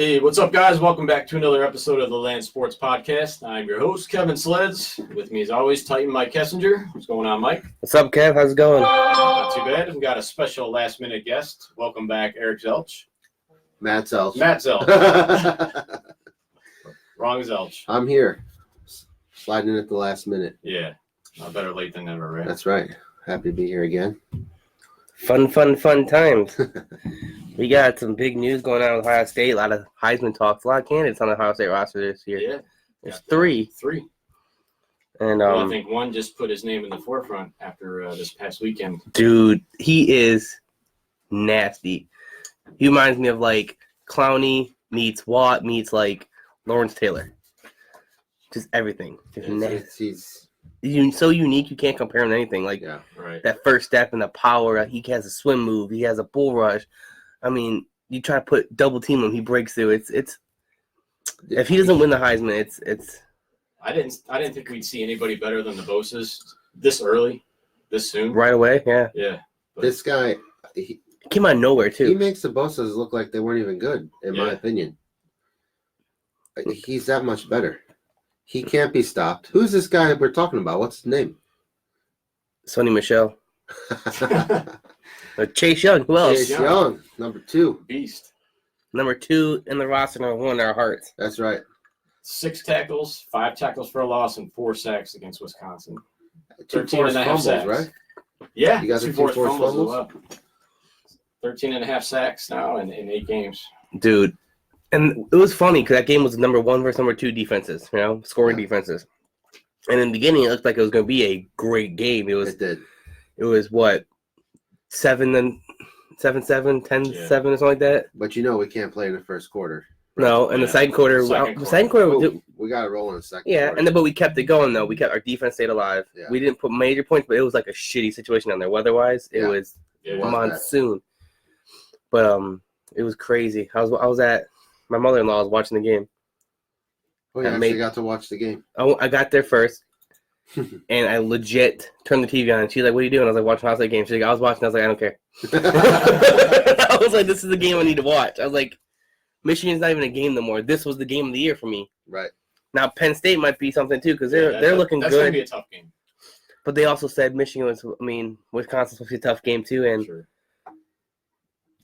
Hey, what's up, guys? Welcome back to another episode of the Land Sports Podcast. I'm your host, Kevin Sleds. With me, as always, Titan Mike Kessinger. What's going on, Mike? What's up, Kev? How's it going? Not too bad. We've got a special last-minute guest. Welcome back, Eric Zuelch. Matt Zelch. Matt Zelch. Wrong Zelch. I'm here. Sliding in at the last minute. Yeah. Better late than never, right? That's right. Happy to be here again. Fun times. We got some big news going on with Ohio State. A lot of Heisman talks. A lot of candidates on the Ohio State roster this year. Yeah. There's three. And I think one just put his name in the forefront after this past weekend. Dude, he is nasty. He reminds me of like Clowney meets Watt meets like Lawrence Taylor. Just everything. He's so unique, you can't compare him to anything. Like right. That first step and the power. He has a swim move. He has a bull rush. I mean, you try to put double team him, he breaks through. It's if he doesn't win the Heisman, it's. I didn't think we'd see anybody better than the Bosa's this early, this soon. Right away, yeah. Yeah. This guy, he came out of nowhere too. He makes the Bosas look like they weren't even good, in my opinion. He's that much better. He can't be stopped. Who's this guy we're talking about? What's his name? Sonny Michel. Chase Young. Who else? Chase Young, number 2. Beast. Number 2 in the roster, number 1 in our hearts. That's right. 6 tackles, 5 tackles for a loss, and 4 sacks against Wisconsin. 2 forced fumbles, sacks. right? Yeah, you got 2 forced fumbles as well. 13.5 sacks now in 8 games. Dude, and it was funny because that game was number 1 versus number 2 defenses, scoring defenses. And in the beginning, it looked like it was going to be a great game. It did. It was what, 7-7, 10-7 or something like that. But we can't play in the first quarter. No, in the second quarter. The second quarter, we got to roll in the second. Yeah, quarter. but we kept it going though. We kept our defense stayed alive. Yeah. We didn't put major points, but it was like a shitty situation down there. Weather-wise, it was monsoon. But it was crazy. I was at my mother-in-law was watching the game. Oh, yeah, actually got to watch the game. I got there first, and I legit turned the TV on. And she's like, "What are you doing?" I was like, "Watching Ohio State game." She's like, "I was watching." I was like, "I don't care." I was like, "This is the game I need to watch." I was like, "Michigan's not even a game no more. This was the game of the year for me." Right. Now Penn State might be something too because they're looking that's good. That's gonna be a tough game. But they also said Michigan was. Wisconsin's supposed to be a tough game too, and. Sure.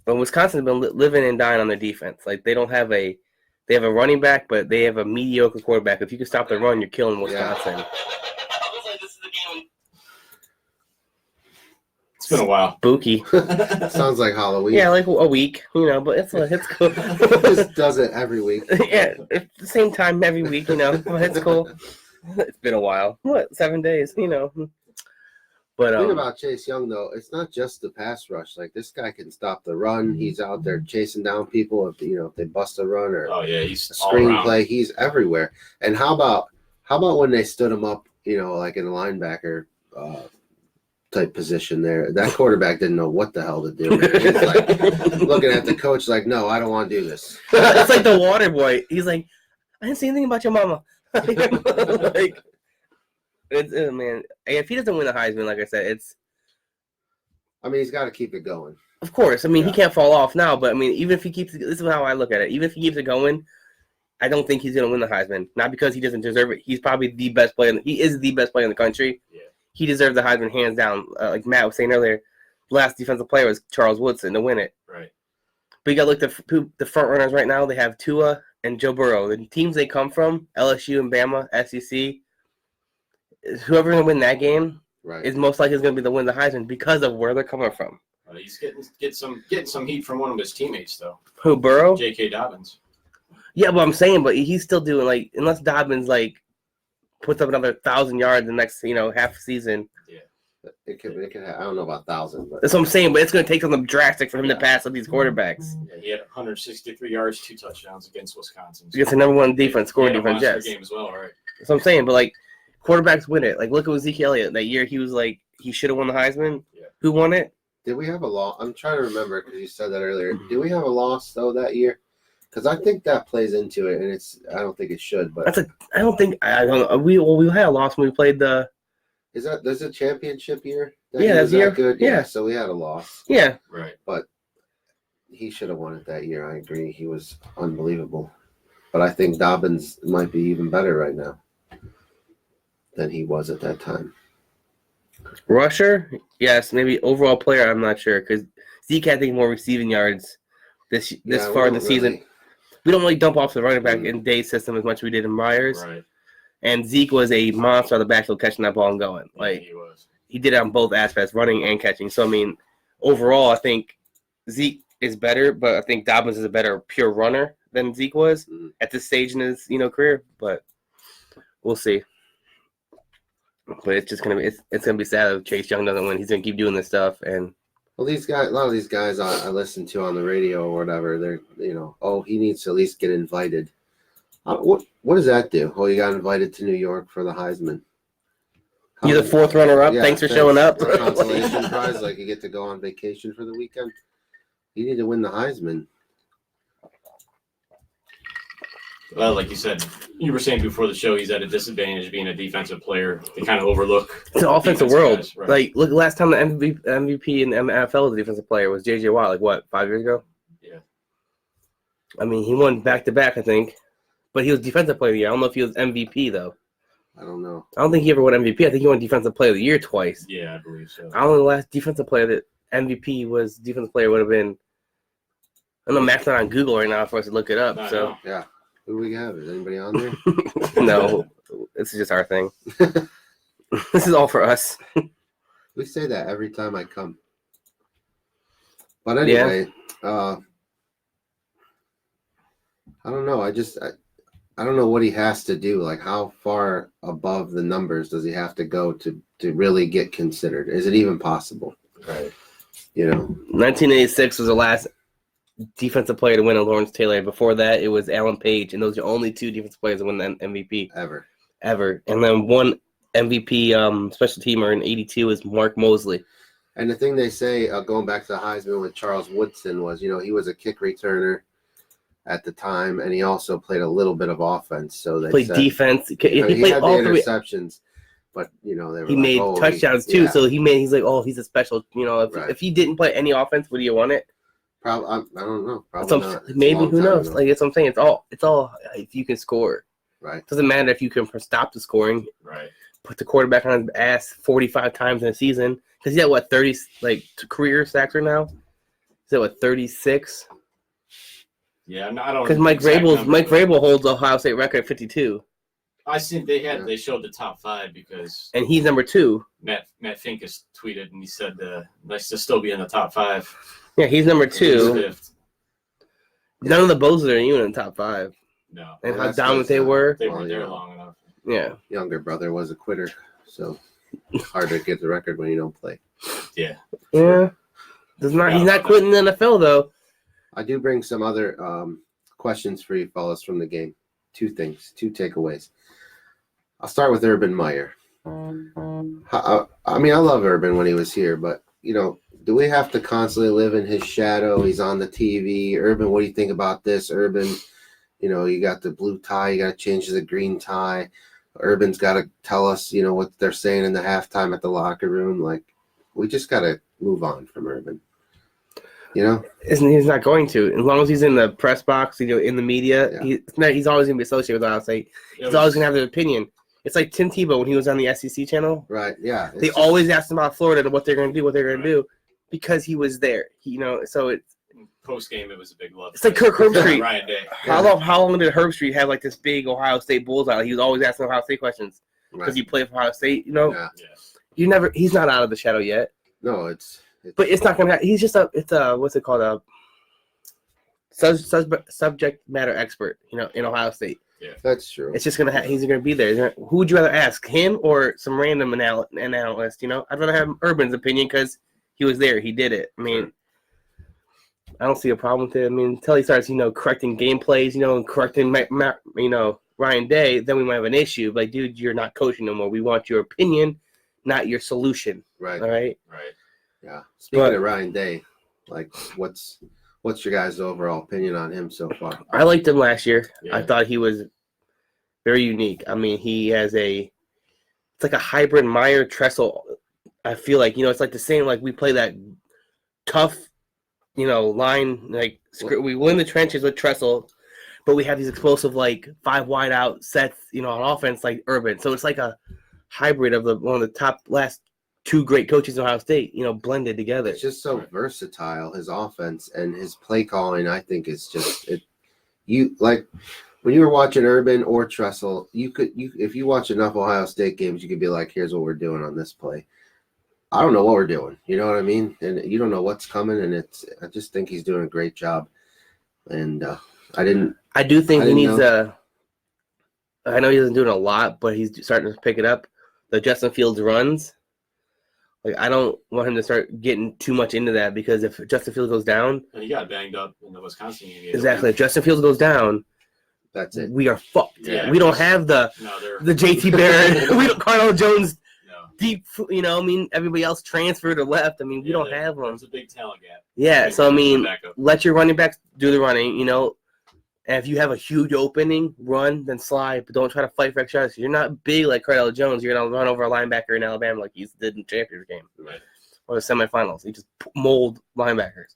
But Wisconsin's been living and dying on their defense. Like they have a running back, but they have a mediocre quarterback. If you can stop the run, you're killing Wisconsin. It's been a while. Spooky. Sounds like Halloween. Yeah, like a week, but it's cool. Just does it every week. Yeah, it's the same time every week, but it's cool. It's been a while. 7 days, But the thing about Chase Young, though, it's not just the pass rush. Like, this guy can stop the run. He's out there chasing down people if they bust a run or he's a screenplay. He's everywhere. And how about when they stood him up, like in a linebacker type position there? That quarterback didn't know what the hell to do. He's like looking at the coach like, no, I don't want to do this. It's like the water boy. He's like, I didn't say anything about your mama. Like. Man, if he doesn't win the Heisman, like I said, he's got to keep it going. Of course. He can't fall off now, but even if he keeps it, this is how I look at it. Even if he keeps it going, I don't think he's going to win the Heisman. Not because he doesn't deserve it. He's probably the best player. He is the best player in the country. Yeah. He deserves the Heisman hands down. Like Matt was saying earlier, the last defensive player was Charles Woodson to win it. Right. But you got to look at the front runners right now. They have Tua and Joe Burrow. The teams they come from, LSU and Bama, SEC. Whoever's going to win that game is most likely going to be the win the Heisman because of where they're coming from. He's getting some heat from one of his teammates, though. Who, Burrow? J.K. Dobbins. Yeah, but I'm saying, he's still doing, unless Dobbins, puts up another 1,000 yards the next, half season. Yeah. It could I don't know about 1,000. But. That's what I'm saying, but it's going to take something drastic for him to pass up these quarterbacks. Yeah, he had 163 yards, 2 touchdowns against Wisconsin. Against the number 1 defense, scoring defense, yes. Game as well, right? That's what I'm saying, but, quarterbacks win it. Look at Ezekiel Elliott. That year, he was he should have won the Heisman. Yeah. Who won it? Did we have a loss? I'm trying to remember because you said that earlier. Did we have a loss, though, that year? Because I think that plays into it, and I don't think it should. But I don't know. We had a loss when we played the. There's a championship year? That's the year. Good? Yeah, so we had a loss. Yeah. Right. But he should have won it that year. I agree. He was unbelievable. But I think Dobbins might be even better right now than he was at that time. Rusher, yes. Maybe overall player, I'm not sure because Zeke had, I think, more receiving yards this far in the season. We don't really dump off the running back in Day's system as much as we did in Myers. Right. And Zeke was a monster on the backfield catching that ball and going. Like he was. He did it on both aspects, running and catching. So I mean, overall, I think Zeke is better, but I think Dobbins is a better pure runner than Zeke was at this stage in his career. But we'll see. But it's just gonna be it's gonna be sad if Chase Young doesn't win. He's gonna keep doing this stuff and. Well, a lot of these guys I listen to on the radio or whatever, they're he needs to at least get invited. What does that do? Oh, you got invited to New York for the Heisman. You're the fourth runner-up. Yeah, thanks for showing up. Consolation prize, like you get to go on vacation for the weekend. You need to win the Heisman. Well, like you said, you were saying before the show, he's at a disadvantage being a defensive player. They kind of overlook. It's an offensive world. Guys, right? Like, look, last time the MVP in the NFL was a defensive player was J.J. Watt. Like, what, 5 years ago? Yeah. I mean, he won back-to-back, I think. But he was defensive player of the year. I don't know if he was MVP, though. I don't know. I don't think he ever won MVP. I think he won defensive player of the year twice. Yeah, I believe so. I don't know the last defensive player that MVP was defensive player would have been. I don't know, Matt's not on Google right now for us to look it up. So yeah. Who do we have? Is anybody on there? No. This is just our thing. This is all for us. We say that every time I come. But anyway, I don't know. I don't know what he has to do. Like, how far above the numbers does he have to go to really get considered? Is it even possible? Right. 1986 was the last defensive player to win a Lawrence Taylor. Before that, it was Alan Page, and those are the only two defensive players to win the MVP ever. And then one MVP special teamer in '82 is Mark Mosley. And the thing they say, going back to the Heisman with Charles Woodson, was he was a kick returner at the time, and he also played a little bit of offense. So they played defense. He played had all the three interceptions, but they were he made touchdowns too. Yeah. So he's like, he's a special. If he didn't play any offense, would he have won it? Probably, I don't know. Probably not. Maybe, who knows? Like, that's what I'm saying. It's all if you can score. Right. It doesn't matter if you can stop the scoring. Right. Put the quarterback on his ass 45 times in a season because he's at 30 career sacks right now. He's at 36. Yeah, I don't. Because Mike Vrabel holds Ohio State record at 52. I think they showed the top 5 because and he's number 2. Matt Finkus tweeted and he said nice to still be in the top 5. Yeah, he's number 2. None of the Bozos are even in the top 5. No. And how dominant they were. They weren't there long enough. Yeah. Younger brother was a quitter, so hard to get the record when you don't play. Yeah. Yeah. He's not quitting the NFL though. I do bring some other questions for you fellas from the game. 2 things, 2 takeaways. I'll start with Urban Meyer. I love Urban when he was here, but do we have to constantly live in his shadow? He's on the TV. Urban, what do you think about this? Urban, you got the blue tie. You got to change to the green tie. Urban's got to tell us, what they're saying in the halftime at the locker room. Like, we just got to move on from Urban. He's not going to. As long as he's in the press box, in the media, he's always going to be associated with Ohio State. He's always going to have an opinion. It's like Tim Tebow when he was on the SEC channel. Right, yeah. They always asked him about Florida and what they're going to do, because he was there. So it's post game. It was a big love. It's like Kirk Herbstreit. Ryan Day. How long did Herbstreit have like this big Ohio State bullseye? He was always asking Ohio State questions because he played for Ohio State. Yeah. He's not out of the shadow yet. No, but it's not gonna. He's just what's it called, a subject matter expert. In Ohio State. Yeah, that's true. It's just he's gonna be there. Who would you rather ask, him or some random analyst? I'd rather have Urban's opinion because he was there. He did it. I mean, I don't see a problem with it. I mean, until he starts, correcting game plays, and correcting, Ryan Day, then we might have an issue. Like, dude, you're not coaching no more. We want your opinion, not your solution. Right. All right. Right. Yeah. Speaking of Ryan Day, like, what's your guys' overall opinion on him so far? I liked him last year. Yeah. I thought he was very unique. I mean, he has it's like a hybrid Meyer Tressel. I feel like, it's like the same, like we play that tough line, like, we win the trenches with Tressel, but we have these explosive, like, 5 wide out sets, on offense, like Urban. So it's like a hybrid of one of the top last 2 great coaches in Ohio State, blended together. It's just so versatile, his offense and his play calling. I think is just it. You like when you were watching Urban or Tressel, if you watch enough Ohio State games, you could be like, here's what we're doing on this play. I don't know what we're doing. You know what I mean? And you don't know what's coming. And I just think he's doing a great job. And I do think he needs know. I know he isn't doing a lot, but he's starting to pick it up. The Justin Fields runs. Like, I don't want him to start getting too much into that, because if Justin Fields goes down, and he got banged up in the Wisconsin game. Exactly. If Justin Fields goes down, that's it. We are fucked. Yeah, we don't have the JT Barrett. We don't Cardinal Jones. No. Deep. Everybody else transferred or left. We don't have them. There's a big talent gap. Yeah. So let your running backs do the running. And if you have a huge opening, run, then slide, but don't try to fight for extra yards. You're not big like Cardinal Jones. You're gonna run over a linebacker in Alabama like he did in the championship game or the semifinals. He just mold linebackers.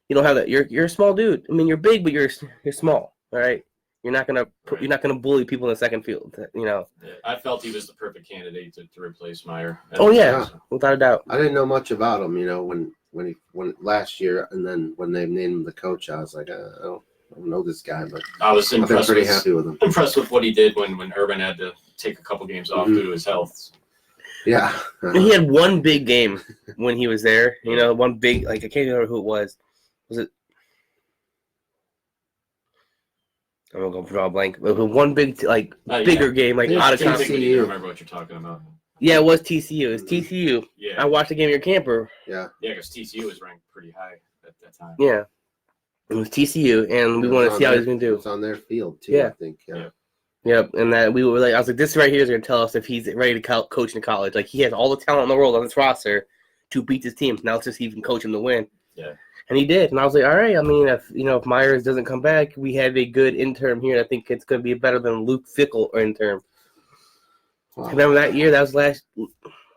You don't have that. You're a small dude. You're big, but you're small. All right. You're not gonna bully people in the second field. Yeah, I felt he was the perfect candidate to replace Meyer. Oh yeah, without a doubt. I didn't know much about him. When last year, and then when they named him the coach, I was like, I don't know this guy, but I was impressed. Pretty happy with him. Impressed with what he did when Urban had to take a couple games off due to his health. Yeah, he had one big game when he was there. One big, I can't remember who it was. Was it? I'm gonna go draw a blank. But one big, bigger game, out of town. town. I remember what you're talking about. Yeah, it was TCU. It was TCU. Yeah, I watched the game at your camper. Yeah, because TCU was ranked pretty high at that time. Yeah. It was TCU, and we want to see how he's going to do. It's on their field, too, yeah. I think. Yeah. Yep, and that we were I was like, this right here is going to tell us if he's ready to coach in college. Like, he has all the talent in the world on this roster to beat his team. Now it's just even coach him to win. Yeah. And he did. And I was like, all right, if Myers doesn't come back, we have a good interim here. I think it's going to be better than Luke Fickell interim. Wow. Remember that year? That was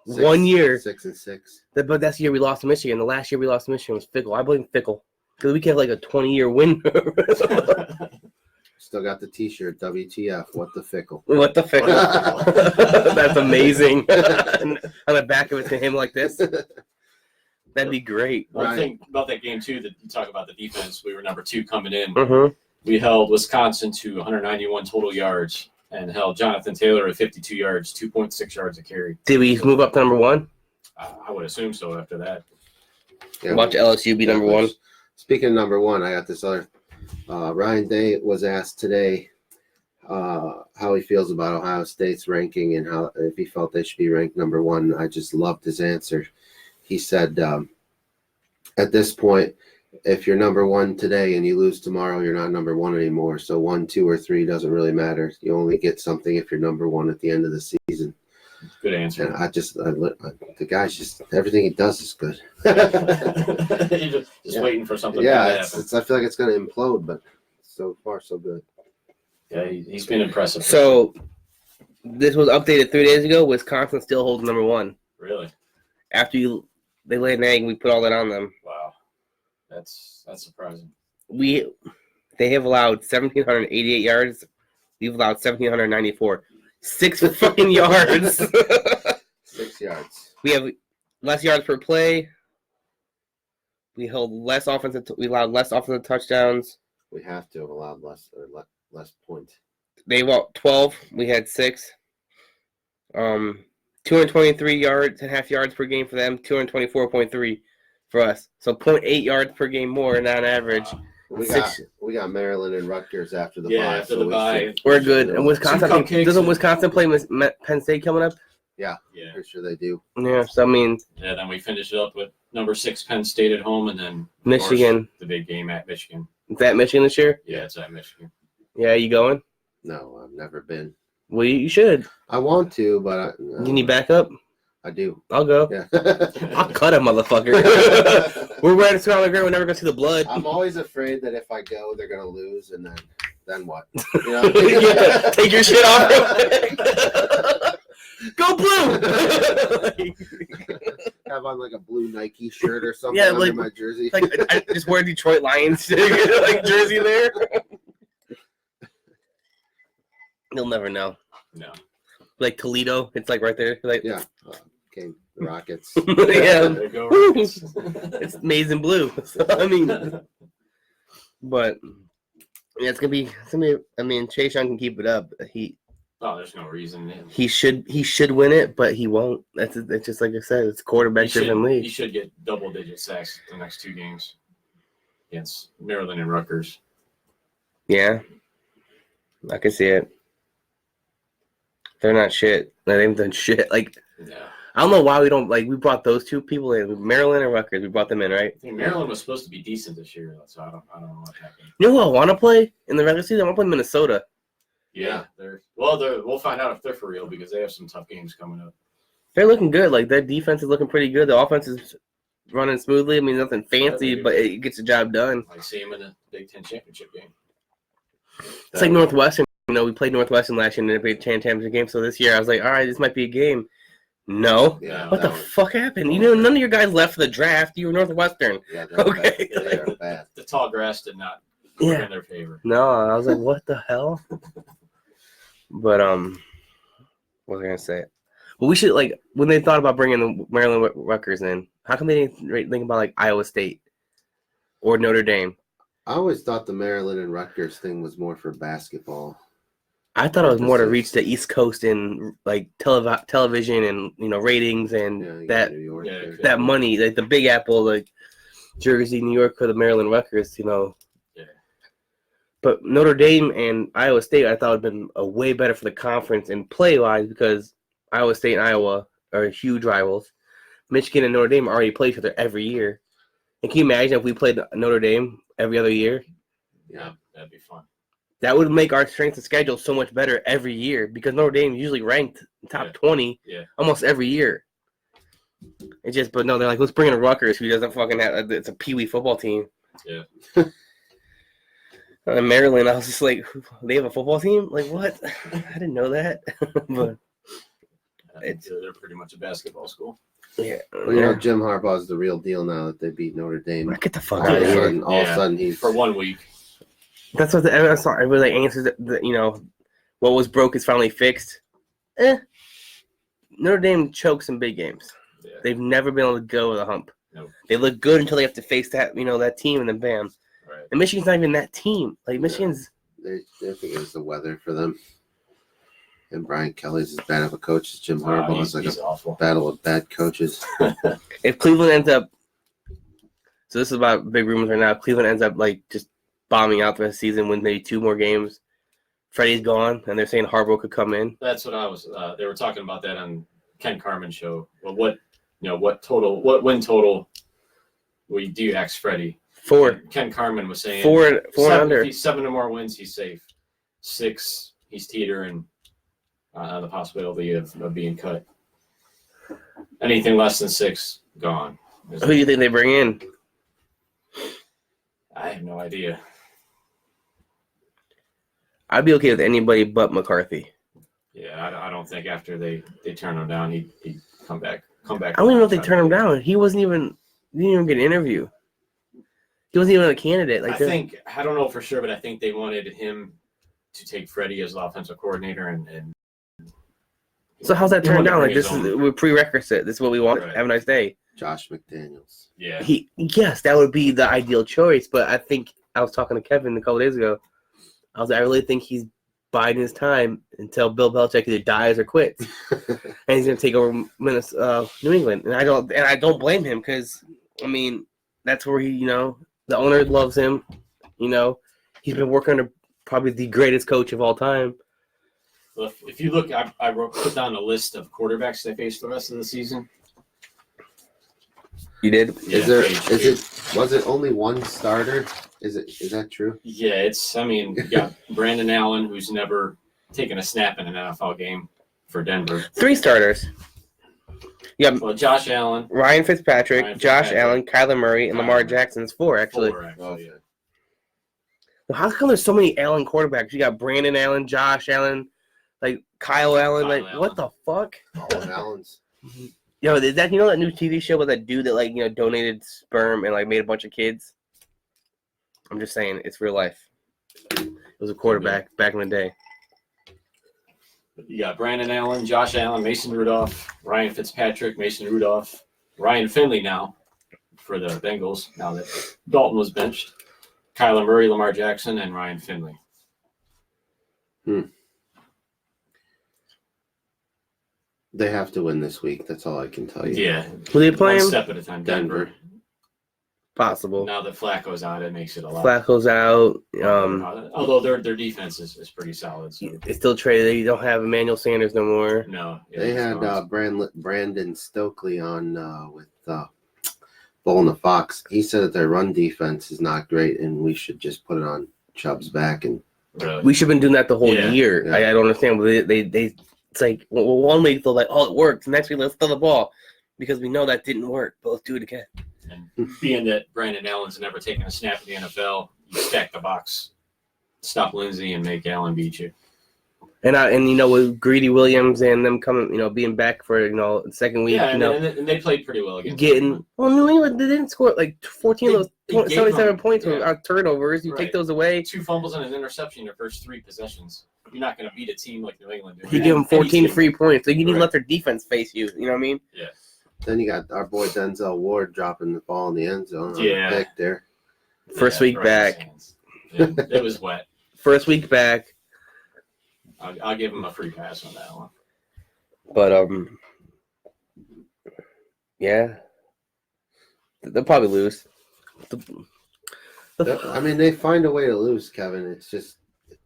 1 year. 6-6. But that's the year we lost to Michigan. The last year we lost to Michigan was Fickell. I blame Fickell. Because we can have a 20-year win. Still got the T-shirt, WTF, what the Fickle. What the Fickle. That's amazing. On the back of it to him like this. That'd be great. One thing about that game, too, that you talk about the defense, we were number 2 coming in. Mm-hmm. We held Wisconsin to 191 total yards and held Jonathan Taylor at 52 yards, 2.6 yards a carry. Did we move up to number 1? I would assume so after that. Yeah, watch LSU be number 1. Speaking of number 1, I got this other. Ryan Day was asked today how he feels about Ohio State's ranking and if he felt they should be ranked number 1. I just loved his answer. He said, at this point, if you're number 1 today and you lose tomorrow, you're not number 1 anymore. So 1, 2, or 3 doesn't really matter. You only get something if you're number 1 at the end of the season. Good answer. And the guy's just, everything he does is good. You're just waiting for something. Yeah, I feel like it's going to implode, but so far so good. Yeah, he's been impressive. So this was updated 3 days ago. Wisconsin still holds number 1. Really? After they laid an egg, we put all that on them. Wow, that's surprising. They have allowed 1,788 yards. We've allowed 1,794. 6 fucking yards. 6 yards. We have less yards per play. We held less offensive. We allowed less offensive touchdowns. We have to have allowed less points. They allowed 12. We had 6. 223 yards and half yards per game for them. 224.3 for us. So 0.8 yards per game more on average. We got Maryland and Rutgers after the bye. After the bye. We're good. And Wisconsin, doesn't Wisconsin play Penn State coming up? Yeah. Pretty sure they do. Yeah, so Yeah, then we finish it up with number 6 Penn State at home, and then Michigan. The big game at Michigan. Is that Michigan this year? Yeah, it's at Michigan. Yeah, you going? No, I've never been. Well, you should. I want to, but you need backup? I do. I'll go. Yeah. I'll cut a motherfucker. We're right around the ground. We're never going to see the blood. I'm always afraid that if I go, they're going to lose, and then what? You know? Yeah, take your shit off. Go blue. have on like a blue Nike shirt or something Yeah, under like- my jersey. Like I just wear a Detroit Lions like jersey there. You'll never know. No. Like Toledo, it's like right there. Like Yeah. Okay, the Rockets. yeah, There you go, Rockets. it's maize and blue. So, I mean, but yeah, it's gonna be. I mean, Chase Young can keep it up. Oh, there's no reason. He should win it, but he won't. It's just like I said. It's quarterback driven He league. should get double-digit sacks the next 2 games against Maryland and Rutgers. Yeah, I can see it. They're not shit. They haven't done shit. Like Yeah. I don't know why we don't like. We brought those 2 people in, Maryland and Rutgers. We brought them in, right? I think Maryland was supposed to be decent this year, so I don't know what happened. You know who I want to play in the regular season? I want to play Minnesota. Yeah, we'll find out if they're for real because they have some tough games coming up. They're looking good. Like their defense is looking pretty good. The offense is running smoothly. I mean, nothing fancy, but it gets the job done. Like see him in the Big Ten championship game. It's like Northwestern. You know, we played Northwestern last year in the Big Ten championship game. So this year, I was like, all right, this might be a game. No. Yeah. What the fuck happened? You know, none of your guys left for the draft. You were Northwestern. Yeah, Okay. Bad. They are bad. The tall grass did not work Yeah. in their favor. No, I was like, what the hell? But what was I gonna say? Well, we should like when they thought about bringing the Maryland Rutgers in. How come they didn't think about like Iowa State or Notre Dame? I always thought the Maryland and Rutgers thing was more for basketball. I thought it was more to reach the East Coast in like television and ratings and Yeah, you got that New York yeah, there. that money, like the Big Apple, like Jersey, New York for the Maryland Rutgers, Yeah. But Notre Dame and Iowa State, I thought would have been a way better for the conference and play-wise because Iowa State and Iowa are huge rivals. Michigan and Notre Dame already play each other every year. And can you imagine if we played Notre Dame every other year? Yeah, that'd be fun. That would make our strength of schedule so much better every year because Notre Dame is usually ranked top 20 almost every year. But no, they're like, let's bring in a Rutgers who doesn't fucking have, it's a peewee football team. Yeah. In Maryland, I was just like, they have a football team? Like, what? I didn't know that. But They're pretty much a basketball school. yeah. Well, Jim Harbaugh's the real deal now that they beat Notre Dame. Get the fuck All out of of a here. sudden, all of a sudden he's For 1 week. That's what I saw. Everybody answers what was broke is finally fixed. Notre Dame chokes in big games. Yeah. They've never been able to go with a hump. Nope. They look good until they have to face that that team, and then bam. Right. And Michigan's not even that team. Like Michigan's. they think it's the weather for them. And Brian Kelly's as bad of a coach as Jim Harbaugh. It's like He's a awful. battle of bad coaches. If Cleveland ends up, so this is about big rumors right now. If Cleveland ends up like just bombing out the rest of the season, win maybe 2 more games. Freddie's gone, and they're saying Harbaugh could come in. That's what I was. They were talking about that on Ken Carmen's show. Well, what win total? Do you ask Freddie? 4, Ken Carmen was saying 4 and 7, under. If he's 7 or more wins, he's safe. 6, he's teetering on the possibility of being cut. Anything less than 6, gone. Who do you think they bring in? I have no idea. I'd be okay with anybody but McCarthy. Yeah, I don't think after they turn him down, he'd come back. I don't even know if they turn him down. He didn't even get an interview. He wasn't even a candidate. I don't know for sure, but I think they wanted him to take Freddie as the offensive coordinator and So how's that he turned wanted to down? Like bring this his is own- a prerequisite. This is what we want. Right. Have a nice day. Josh McDaniels. Yeah. Yes, that would be the ideal choice. But I think I was talking to Kevin a couple days ago. I was like, I really think he's biding his time until Bill Belichick either dies or quits, and he's going to take over New England. And I don't blame him because I mean that's where he the owner loves him. He's been working under probably the greatest coach of all time. Well, if you look, I put down a list of quarterbacks they face the rest of the season. You did? Yeah, Was it only one starter? Is that true? Yeah, you got Brandon Allen, who's never taken a snap in an NFL game for Denver. 3 starters. You got Well, Josh Allen. Ryan Fitzpatrick, Josh Allen, Kyler Murray, and Kyler Lamar Murray. Jackson's 4, actually. 4, actually. Well, how come there's so many Allen quarterbacks? You got Brandon Allen, Josh Allen, like Kyle Allen. Kyle Like, Allen. what the fuck? All of Allen's. Yo, is that that new TV show with that dude that donated sperm and made a bunch of kids? I'm just saying, it's real life. It was a quarterback back in the day. You got Brandon Allen, Josh Allen, Mason Rudolph, Ryan Fitzpatrick, Mason Rudolph, Ryan Finley now for the Bengals, now that Dalton was benched, Kyler Murray, Lamar Jackson, and Ryan Finley. They have to win this week. That's all I can tell you. Yeah. Who they playing? One step at a time. Denver. Possible. Now that Flacco's out, it makes it a lot. Flacco's out. Although their defense is pretty solid. So. They still traded. They don't have Emmanuel Sanders no more. No. Yeah, they had Brandon Stokely on with Bull and the Fox. He said that their run defense is not great, and we should just put it on Chubb's back. And really? We should have been doing that the whole year. Yeah. I don't understand. But they it's like one week they're like, oh, it works. Next week let's throw the ball because we know that didn't work. But let's do it again. And being that Brandon Allen's never taken a snap in the NFL, you stack the box, stop Lindsey, and make Allen beat you. And with Greedy Williams and them coming, being back for the second week, and they played pretty well against New England they didn't score 14 of those 77 points yeah. without turnovers. You take those away. 2 fumbles and an interception in their first 3 possessions. You're not going to beat a team like New England. You give them 14 free points. So you need to let their defense face you. You know what I mean? Yeah. then you got our boy Denzel Ward dropping the ball in the end zone. On Yeah. the pick there. First week back. It was wet. First week back. I'll give him a free pass on that one. But yeah, they'll probably lose. I mean, they find a way to lose, Kevin. It's just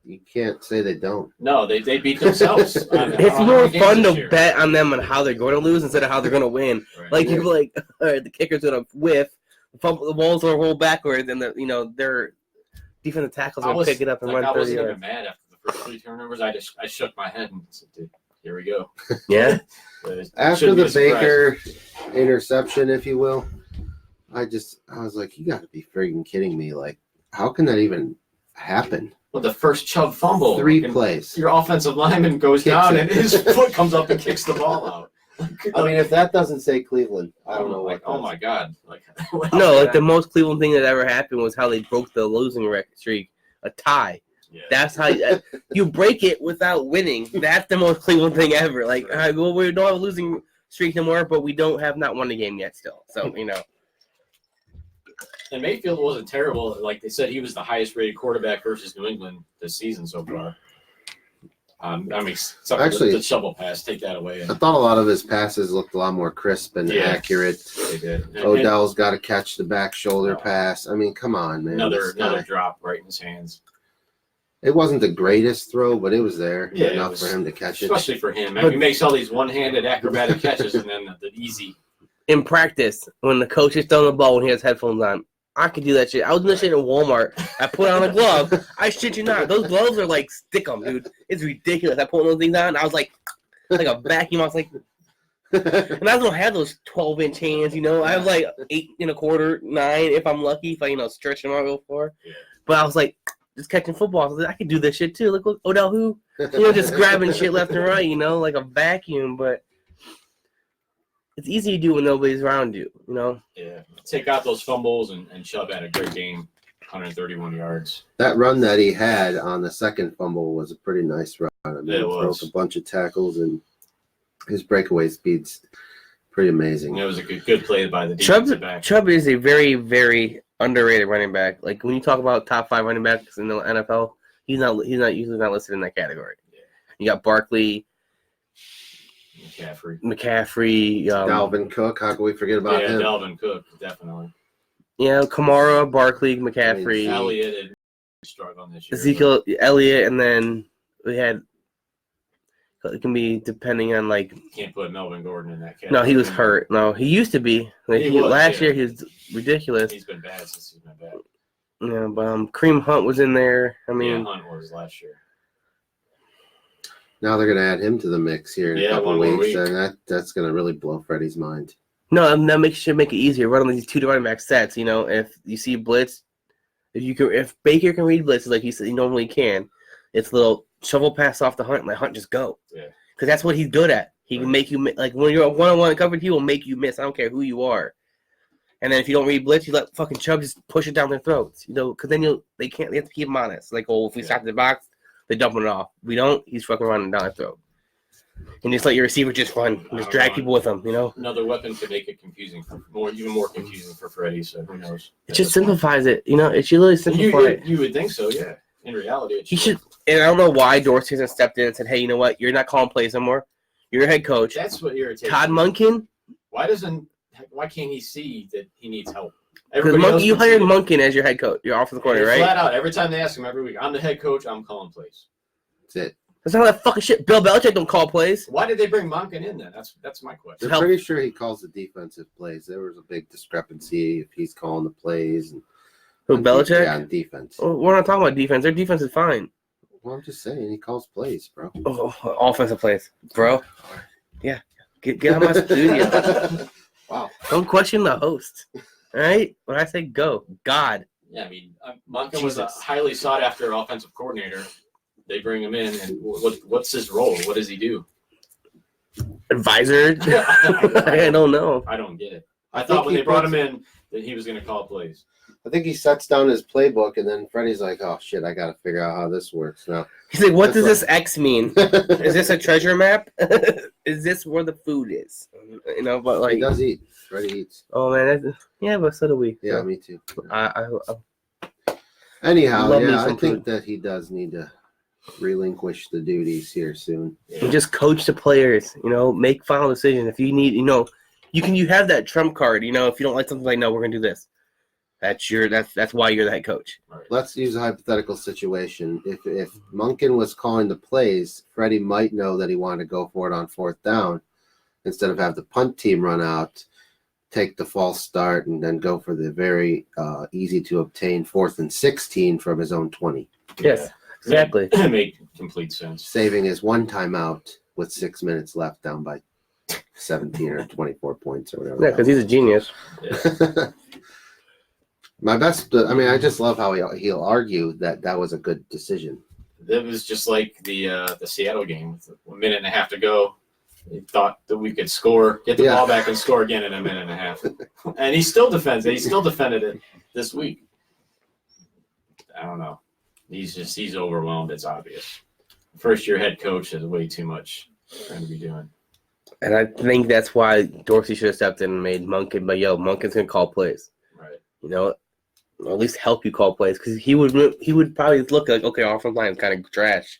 you can't say they don't. No, they beat themselves. It's more fun to bet on them and how they're going to lose instead of how they're going to win. Right. Like you're like, all right, the kicker's going to whiff, the balls will roll backwards, and their defensive tackles are going to pick it up and run 30 I wasn't yards. even mad after the first 3 turnovers. I shook my head and said, "Dude, here we go." Yeah. After the Baker interception, if you will, I was like, you got to be freaking kidding me. Like, how can that even happen? Well, the first Chubb fumble. 3 plays. Your offensive lineman goes Kicks down it. and his foot comes up and kicks the ball out. I mean, if that doesn't say Cleveland, I don't know what. Oh my God! The most Cleveland thing that ever happened was how they broke the losing streak, a tie. Yeah. That's how you break it without winning. That's the most Cleveland thing ever. Like, all right, well, we don't have a losing streak anymore, but we don't have not won a game yet still. So, And Mayfield wasn't terrible. Like they said, he was the highest rated quarterback versus New England this season so far. Actually, the shovel pass, take that away. I thought a lot of his passes looked a lot more crisp and accurate. They did. Odell's got to catch the back shoulder pass. I mean, come on, man. Another drop right in his hands. It wasn't the greatest throw, but it was there enough for him to catch it. Especially for him. He makes all these one-handed acrobatic catches and then the easy. In practice, when the coach is throwing the ball when he has headphones on, I could do that shit. I was doing that shit in Walmart. I put on a glove. I shit you not. Those gloves are like stick-em, dude. It's ridiculous. I put those things on. I was like a vacuum. I was like, and I don't have those 12-inch hands, I have like 8 1/4, 9 if I'm lucky, if I stretch them out real far. Yeah. But I was like, just catching football. I was like, I could do this shit too. Look, Odell who? Just grabbing shit left and right, like a vacuum. But it's easy to do when nobody's around you, Yeah. Take out those fumbles and Chubb had a great game, 131 yards. That run that he had on the second fumble was a pretty nice run. I mean, It was. Broke a bunch of tackles, and his breakaway speed's pretty amazing. It was a good play by the defensive back. Chubb is a very, very underrated running back. Like when you talk about top 5 running backs in the NFL, he's not usually not listed in that category. Yeah. You got Barkley, McCaffrey, Dalvin Cook. How can we forget about him? Dalvin Cook, definitely. Kamara, Barkley, McCaffrey, Elliott had struggled this year. Ezekiel Elliott, and then we had. It can be depending on Can't put Melvin Gordon in that category. No, he was hurt. No, he used to be. Last year he was ridiculous. He's been bad since he's been back. Yeah, but Kareem Hunt was in there. I mean, Hunt was last year. Now they're going to add him to the mix here in a couple weeks, and that's going to really blow Freddie's mind. No, that should make it easier. Run on these 2 running back sets. If you see blitz, if Baker can read blitz like he normally can, it's a little shovel pass off the Hunt and let Hunt just go. Yeah, because that's what he's good at. He can make you like when you're a one-on-one coverage. He will make you miss. I don't care who you are. And then if you don't read blitz, you let fucking Chubb just push it down their throats. Because then they have to keep him honest. Like, if we stop the box, they're dumping it off. We don't. He's fucking running down their throat. And just let your receiver just run, just drag people with him. Another weapon could make it confusing even more confusing for Freddie. So who knows? It just simplifies it. It should really simplify it. You would think so, yeah. In reality, it He should. And I don't know why Dorsey hasn't stepped in and said, "Hey, you know what? You're not calling plays anymore. You're a head coach." That's what irritates Todd me. Monken. Why can't he see that he needs help? Because you hired Monken as your head coach. You're off the corner, right? Flat out. Every time they ask him every week, I'm the head coach. I'm calling plays. That's it. That's not that fucking shit. Bill Belichick don't call plays. Why did they bring Monken in then? That's my question. They're pretty sure he calls the defensive plays. There was a big discrepancy if he's calling the plays. Who, Belichick? Yeah, on defense. Oh, we're not talking about defense. Their defense is fine. Well, I'm just saying he calls plays, bro. Oh, offensive plays, bro. Yeah, get out of my studio. Wow. Don't question the host. All right? When I say go, God. Yeah, I mean, Monken was a highly sought after offensive coordinator. They bring him in, and what's his role? What does he do? Advisor? I don't know. I don't get it. I thought when they brought him in that he was going to call plays. I think he sets down his playbook, and then Freddie's like, "Oh shit, I got to figure out how this works now." He's like, "What does this X mean? Is this a treasure map? Is this where the food is?" But like He does eat. Freddie eats. Oh man, yeah, but so do we. Yeah, So, me too. I Anyhow, Love me yeah, I some think food. that he does need to relinquish the duties here soon. and just coach the players. Make final decisions. If you need, you have that trump card. If you don't like something, like no, we're gonna do this. That's why you're the head coach. Let's use a hypothetical situation. If Monken was calling the plays, Freddie might know that he wanted to go for it on fourth down instead of have the punt team run out, take the false start, and then go for the very easy to obtain 4th and 16 from his own 20. Yes, exactly. It made complete sense. Saving his one timeout with 6 minutes left down by 17 or 24 points or whatever. Yeah, because he's a genius. Yeah. My best, I just love how he'll argue that was a good decision. It was just like the Seattle game with 1.5 minutes to go. He thought that we could get the ball back and score again in 1.5 minutes. And he still defends it. He still defended it this week. I don't know. He's overwhelmed. It's obvious. First-year head coach has way too much trying to be doing. And I think that's why Dorsey should have stepped in and made Monken. But Monken's gonna call plays. Right. Or at least help you call plays, because he would probably look like, okay, our offensive line is kind of trash.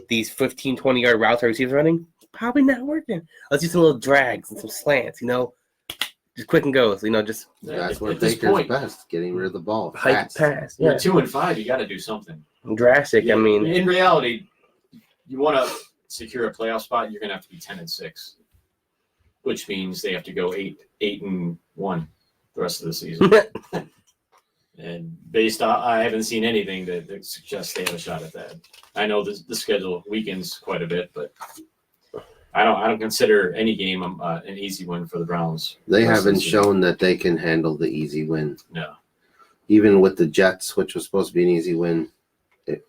These 15, 20-yard routes our receivers running, probably not working. Let's do some little drags and some slants, just quick and goes, just That's where at this Baker's point, best, getting rid of the ball. hike Fast. pass. You're Yeah, 2-5. You got to do something. drastic. Yeah, I mean, in reality, you want to secure a playoff spot, you're going to have to be 10-6, which means they have to go 8-1 the rest of the season. And based on, I haven't seen anything that suggests they have a shot at that. I know the schedule weakens quite a bit, but I don't consider any game an easy win for the Browns. They the rest of the haven't season. shown that they can handle the easy win. No. Even with the Jets, which was supposed to be an easy win, it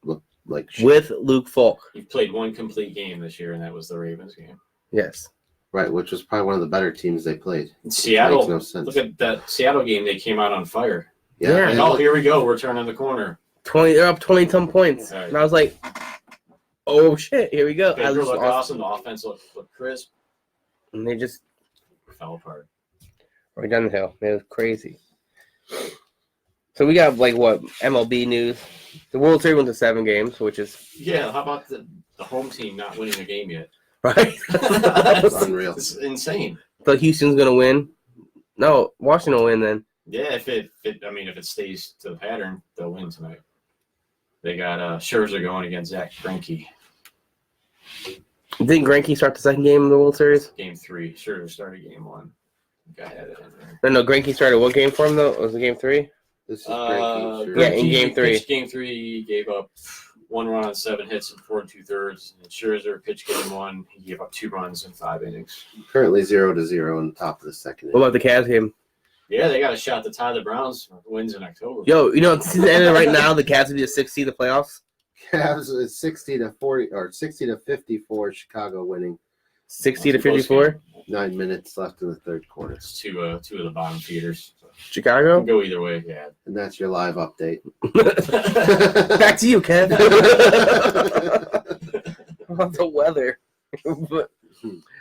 looked like shit. with Luke Falk. You've played one complete game this year, and that was the Ravens game. Yes. Right, which was probably one of the better teams they played. In Seattle, Makes no sense. look at that Seattle game. They came out on fire. Yeah. and Oh, here we go. We're turning the corner. 20. They're up 20-some points, Right. and I was like, "Oh shit, here we go!" Baker looked awesome. The offense looked crisp. And they just Fell apart. right down the hill. It was crazy. So we got MLB news. The World Series went to 7 games, which is Yeah, how about the home team not winning a game yet? right. It's unreal. It's insane. So Houston's gonna win. No, Washington will win then. Yeah, if it stays to the pattern, they'll win tonight. They got Scherzer going against Zach Greinke. Didn't Greinke start the second game of the World Series? Game 3. Scherzer started game 1. I think I had it in there. No, Greinke started what game for him though? Was it game 3? This is breaking. Sure. Yeah, in game 3. Pitched game 3, gave up 1 run on 7 hits in 4 2/3. And Scherzer pitched game 1. He gave up 2 runs in 5 innings. Currently 0-0 on the top of the second. What about the Cavs game? Yeah, they got a shot to tie the Browns wins in October. Yo, the season ended right now. The Cavs would be a 6th seed in the playoffs. Cavs is 60-40 or 60-54 Chicago winning. 60 to Close 54. game. 9 minutes left in the third quarter. It's two of the bottom feeders. So Chicago. can go either way. Yeah. And that's your live update. Back to you, Kev. About the weather.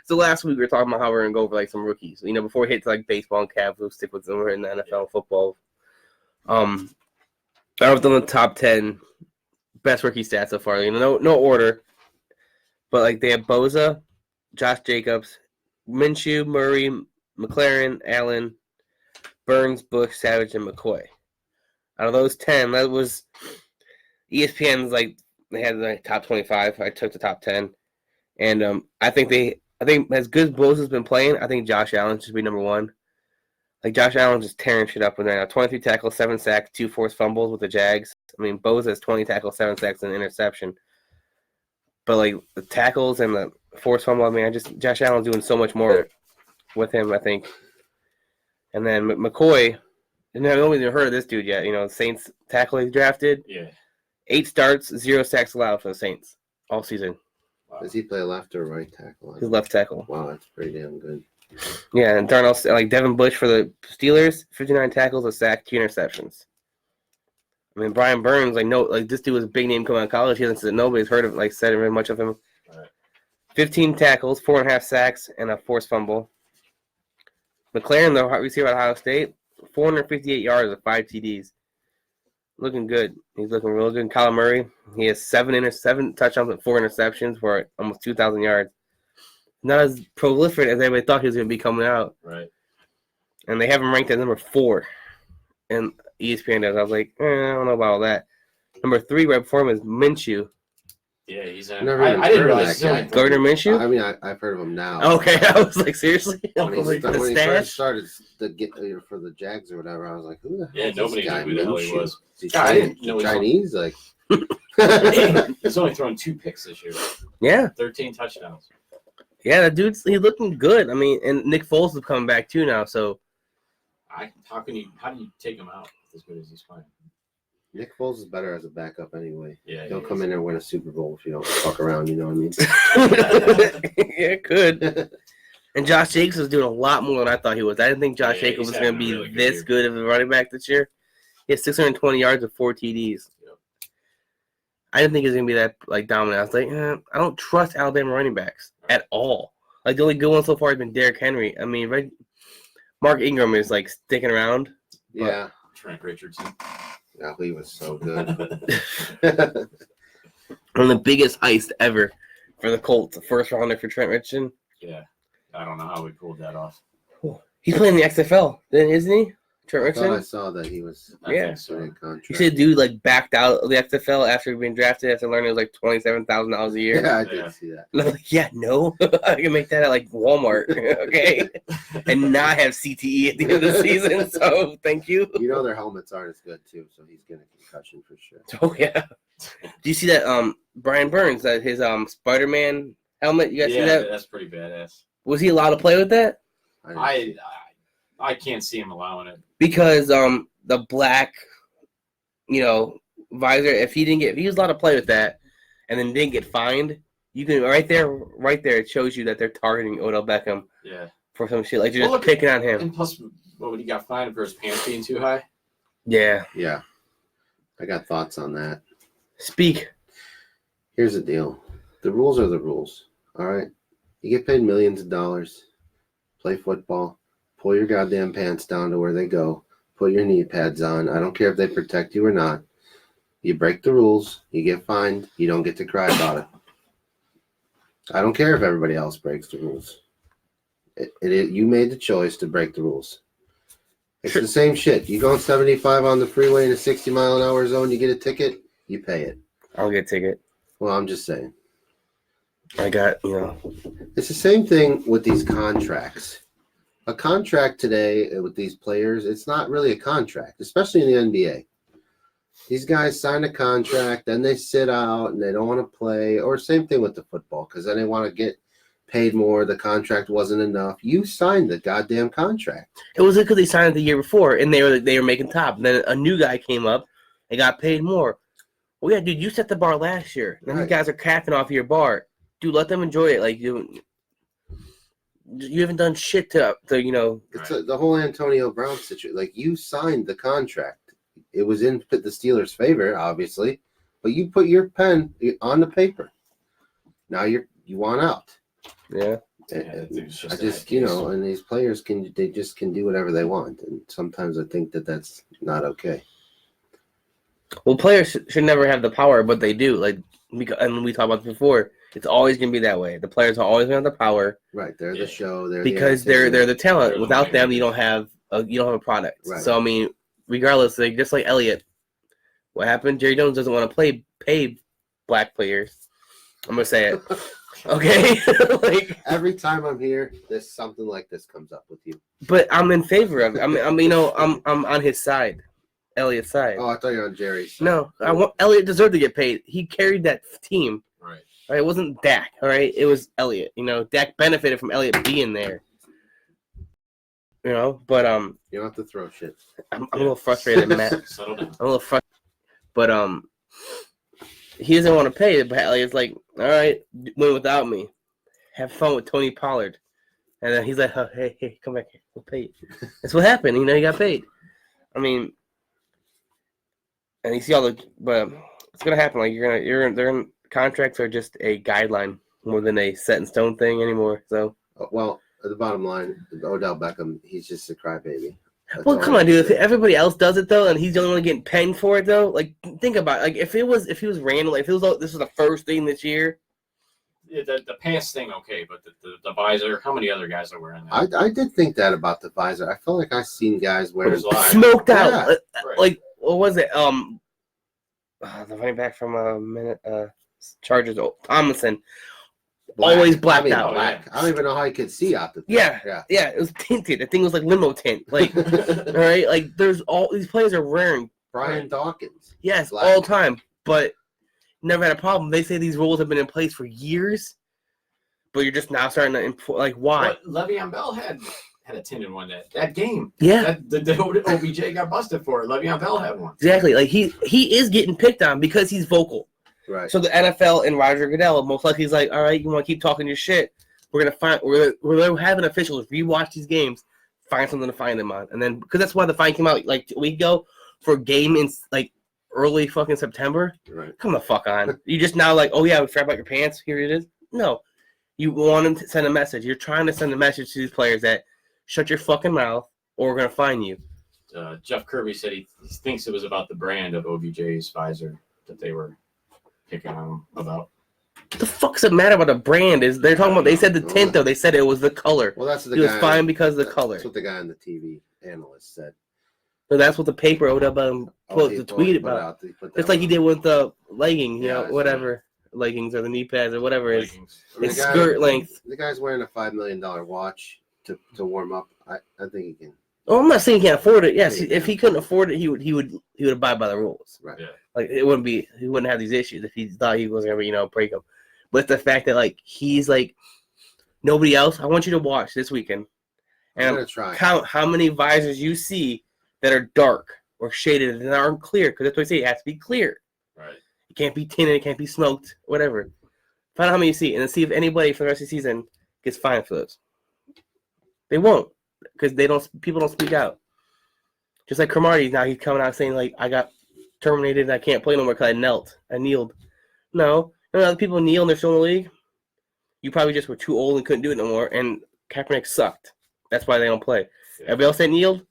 So last week we were talking about how we're gonna go over like some rookies. You know, before we hit to like baseball and Cavs, we'll stick with them in the NFL football. I was on the top 10 best rookie stats so far. You know, no order, but like they have Boza, Josh Jacobs, Minshew, Murray, McLaren, Allen, Burns, Bush, Savage, and McCoy. Out of those 10, that was ESPN's like they had the top 25. I took the top 10, and I think as good as Boza's been playing, I think Josh Allen should be number one. Like Josh Allen's just tearing shit up in there now. 23 tackles, 7 sacks, 2 forced fumbles with the Jags. I mean, Boza has 20 tackles, 7 sacks, and an interception. But like the tackles and the forced fumble, I mean, Josh Allen's doing so much more with him, I think. And then McCoy, and I don't even heard of this dude yet. You know, Saints tackle he drafted. Yeah. 8 starts, 0 sacks allowed for the Saints all season. Wow. Does he play left or right tackle? His left tackle. Wow, that's pretty damn good. Yeah, and Darnell, like Devin Bush for the Steelers, 59 tackles, a sack, 2 interceptions. I mean, Brian Burns, this dude was a big name coming out of college. He hasn't said nobody's heard of, said very much of him. Right. 15 tackles, 4.5 sacks, and a forced fumble. McLaren, the receiver at Ohio State, 458 yards with 5 TDs. Looking good. He's looking real good. Kyler Murray, he has 7 touchdowns and 4 interceptions for almost 2,000 yards. Not as prolific as everybody thought he was going to be coming out. Right. And they have him ranked as number 4 in ESPN does. I was like, I don't know about all that. Number 3 right before him is Minshew. Yeah, he's Never I even didn't heard of realize that he's guy. only Gardner Minshew? I mean, I've heard of him now. Okay, I was like, seriously? When he, Like, when the he stash? first started to get for the Jags or whatever, I was like, who the hell Yeah, is nobody this guy? knew who the hell he Minshew? was. Is he God, I didn't know he was Chinese? Like, He's only thrown 2 picks this year. Yeah. 13 touchdowns. Yeah, that dude's he's looking good. I mean, and Nick Foles is coming back too now, so How do you take him out as good as he's playing? Nick Foles is better as a backup anyway. Yeah, He'll he come is. in there and win a Super Bowl if you don't fuck around, you know what I mean? yeah, good. And Josh Jacobs is doing a lot more than I thought he was. I didn't think Josh Yeah, Jacobs he's was going to having be a really good this year. good of a running back this year. He has 620 yards with 4 TDs. Yep. I didn't think he was going to be that dominant. I was like, I don't trust Alabama running backs at all. Like the only good one so far has been Derrick Henry. I mean, Mark Ingram is sticking around. Yeah. Trent Richardson. Yeah, he was so good. One of the biggest heists ever for the Colts. The first rounder for Trent Richardson. Yeah. I don't know how we pulled that off. He's playing the XFL, isn't he? Trent I thought I Richardson? saw that he was I Yeah. think so. in contract. You said dude backed out of the XFL after being drafted after learning it was $27,000 a year. Yeah, I Yeah. did see that. And I'm like, yeah, no. I can make that at Walmart, okay? And not have CTE at the end of the season, so thank you. You know their helmets aren't as good too, so he's getting a concussion for sure. Oh yeah. Do you see that Brian Burns, that his Spider-Man helmet? You guys see Yeah, that? that's pretty badass. Was he allowed to play with that? I didn't see I can't see him allowing it. Because the black, visor, if he was allowed to play with that and then didn't get fined, you can right there it shows you that they're targeting Odell Beckham Yeah. for some shit. Like they're Well, just picking on him. And plus, what would he got fined for his pants being too high? Yeah. Yeah. I got thoughts on that. Speak. Here's the deal. The rules are the rules. All right. You get paid millions of dollars. Play football. Pull your goddamn pants down to where they go. Put your knee pads on. I don't care if they protect you or not. You break the rules. You get fined. You don't get to cry about it. I don't care if everybody else breaks the rules. You made the choice to break the rules. It's the same shit. You go 75 on the freeway in a 60-mile-an-hour zone, you get a ticket, you pay it. I'll get a ticket. Well, I'm just saying. I got, It's the same thing with these contracts. A contract today with these players, it's not really a contract, especially in the NBA. These guys sign a contract, then they sit out and they don't want to play. Or same thing with the football, because then they want to get paid more. The contract wasn't enough. You signed the goddamn contract. It was because they signed it the year before and they were making top. And then a new guy came up and got paid more. Well, yeah, dude, you set the bar last year. And Right. these guys are capping off your bar. Dude, let them enjoy it. you haven't done shit to It's the whole Antonio Brown situation. Like, you signed the contract. It was in the Steelers' favor, obviously, but you put your pen on the paper. Now you want out. Yeah. I just, and these players can do whatever they want, and sometimes I think that's not okay. Well, players should never have the power, but they do. Like, and we talked about this before. It's always gonna be that way. The players are always gonna have the power. Right, they're the show. Because they're the talent. They're Without the them, you don't have a product. Right. So I mean, regardless, like just like Elliott, what happened? Jerry Jones doesn't want to pay black players. I'm gonna say it. Okay, like every time I'm here, there's something like this comes up with you. But I'm in favor of it. I'm on his side, Elliott's side. Oh, I thought you were on Jerry's side. No, Elliott deserved to get paid. He carried that team. Right. Right. It wasn't Dak. All right. It was Elliott. Dak benefited from Elliott being there. But you don't have to throw shit. I'm a little frustrated, Matt. Settle down. I'm a little frustrated, but he doesn't want to pay it. But Elliott's like, all right, win without me. Have fun with Tony Pollard. And then he's like, oh, hey, come back here. We'll pay you. That's what happened. He got paid. I mean, and you see but it's gonna happen. Like they're contracts are just a guideline more than a set in stone thing anymore. So, well, at the bottom line, Odell Beckham, he's just a crybaby. Well, come on, dude. If everybody else does it though, and he's the only one getting paid for it though, like think about it. Like if he was Randall, if this was the first thing this year. Yeah, the pants thing, okay, but the visor. How many other guys are wearing that? I did think that about the visor. I felt like I seen guys wearing smoked out. Yeah. Right. Like what was it? The running back from Chargers, Tomlinson. Black. Always blacked out. Black. I don't even know how you could see out the thing. Yeah. It was tinted. The thing was like limo tint. Like, all right, like there's all these players are wearing Brian Dawkins. Yes, black. all time, but never had a problem. They say these rules have been in place for years, but you're just now starting to like why? But Le'Veon Bell had a tinted one that game. Yeah, the OBJ got busted for it. Le'Veon Bell had one. exactly. Like he is getting picked on because he's vocal. Right. So the NFL and Roger Goodell most likely is like, all right, you want to keep talking your shit? We're having officials rewatch these games, find something to find them on, and then because that's why the fine came out like a week ago for a game in like early fucking September. Right. Come the fuck on. You just now like, oh yeah, strap out your pants. Here it is. No, you want them to send a message. You're trying to send a message to these players that shut your fucking mouth or we're gonna fine you. Jeff Kirby said he thinks it was about the brand of OBJ's visor that they were picking on him about. What the fuck's it matter about the brand? Is they're talking about? They said the tint though. They said it was the color. Well, that's what he was fine because of the color. That's what the guy on the TV analyst said. So that's what the paper put the tweet about. It's like he did with the leggings, whatever leggings or the knee pads or whatever it is. It's skirt length. The guy's wearing a $5 million watch to warm up. I think he can. Oh, I'm not saying he can't afford it. Yes, if he couldn't afford it, he would abide by the rules. Right. Yeah. Like he wouldn't have these issues if he thought he was gonna break them. But the fact that like he's like nobody else. I want you to watch this weekend and count how many visors you see that are dark or shaded and aren't clear, because that's what I say. It has to be clear. Right. It can't be tinted. It can't be smoked. Whatever. Find out how many you see, and then see if anybody for the rest of the season gets fined for those. They won't, because people don't speak out. Just like Cromartie, now he's coming out saying like, I got terminated and I can't play no more because I kneeled. No, other people kneel and they're still in the league. You probably just were too old and couldn't do it no more, and Kaepernick sucked. That's why they don't play. Yeah. Everybody else that kneeled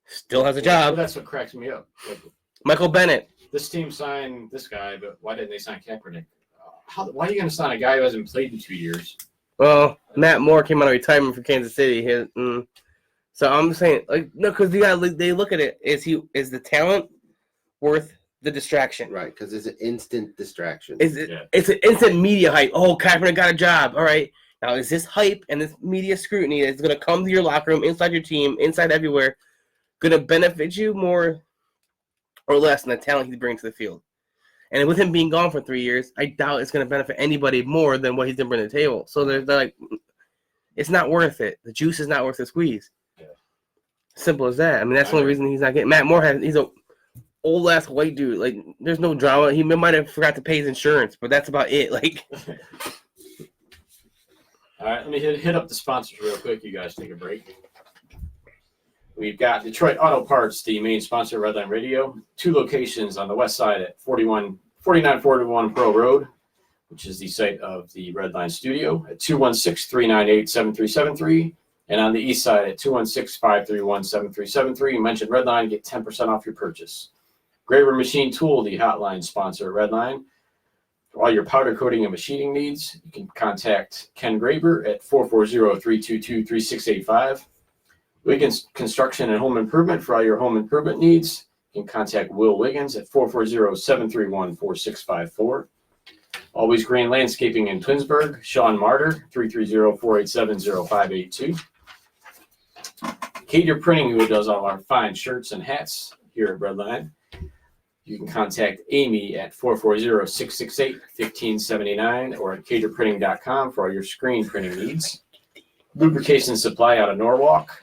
still has a job. Well, that's what cracks me up. Like, Michael Bennett. This team signed this guy, but why didn't they sign Kaepernick? Why are you going to sign a guy who hasn't played in 2 years? Well, Matt Moore came out of retirement for Kansas City. So I'm saying, like, no, because they look at it. Is the talent worth the distraction? Right, because it's an instant distraction. It's an instant media hype. Oh, Kaepernick got a job. All right. Now, is this hype and this media scrutiny that's going to come to your locker room, inside your team, inside everywhere, going to benefit you more or less than the talent he's bringing to the field? And with him being gone for 3 years, I doubt it's going to benefit anybody more than what he's going to bring to the table. So they're like, it's not worth it. The juice is not worth the squeeze. Yeah. Simple as that. I mean, that's the only reason he's not getting. Matt Moore he's a old ass white dude. Like, there's no drama. He might have forgot to pay his insurance, but that's about it. Like, All right, let me hit up the sponsors real quick. You guys take a break. We've got Detroit Auto Parts, the main sponsor of Redline Radio. 2 locations on the west side at 4941 Pearl Road, which is the site of the Redline Studio, at 216-398-7373. And on the east side at 216-531-7373. You mentioned Redline, get 10% off your purchase. Graver Machine Tool, the hotline sponsor of Redline. For all your powder coating and machining needs, you can contact Ken Graber at 440-322-3685. Wiggins Construction and Home Improvement, for all your home improvement needs, you can contact Will Wiggins at 440-731-4654. Always Green Landscaping in Twinsburg, Sean Martyr, 330-487-0582. Cater Printing, who does all our fine shirts and hats here at Redline. You can contact Amy at 440-668-1579 or at caterprinting.com for all your screen printing needs. Lubrication Supply out of Norwalk,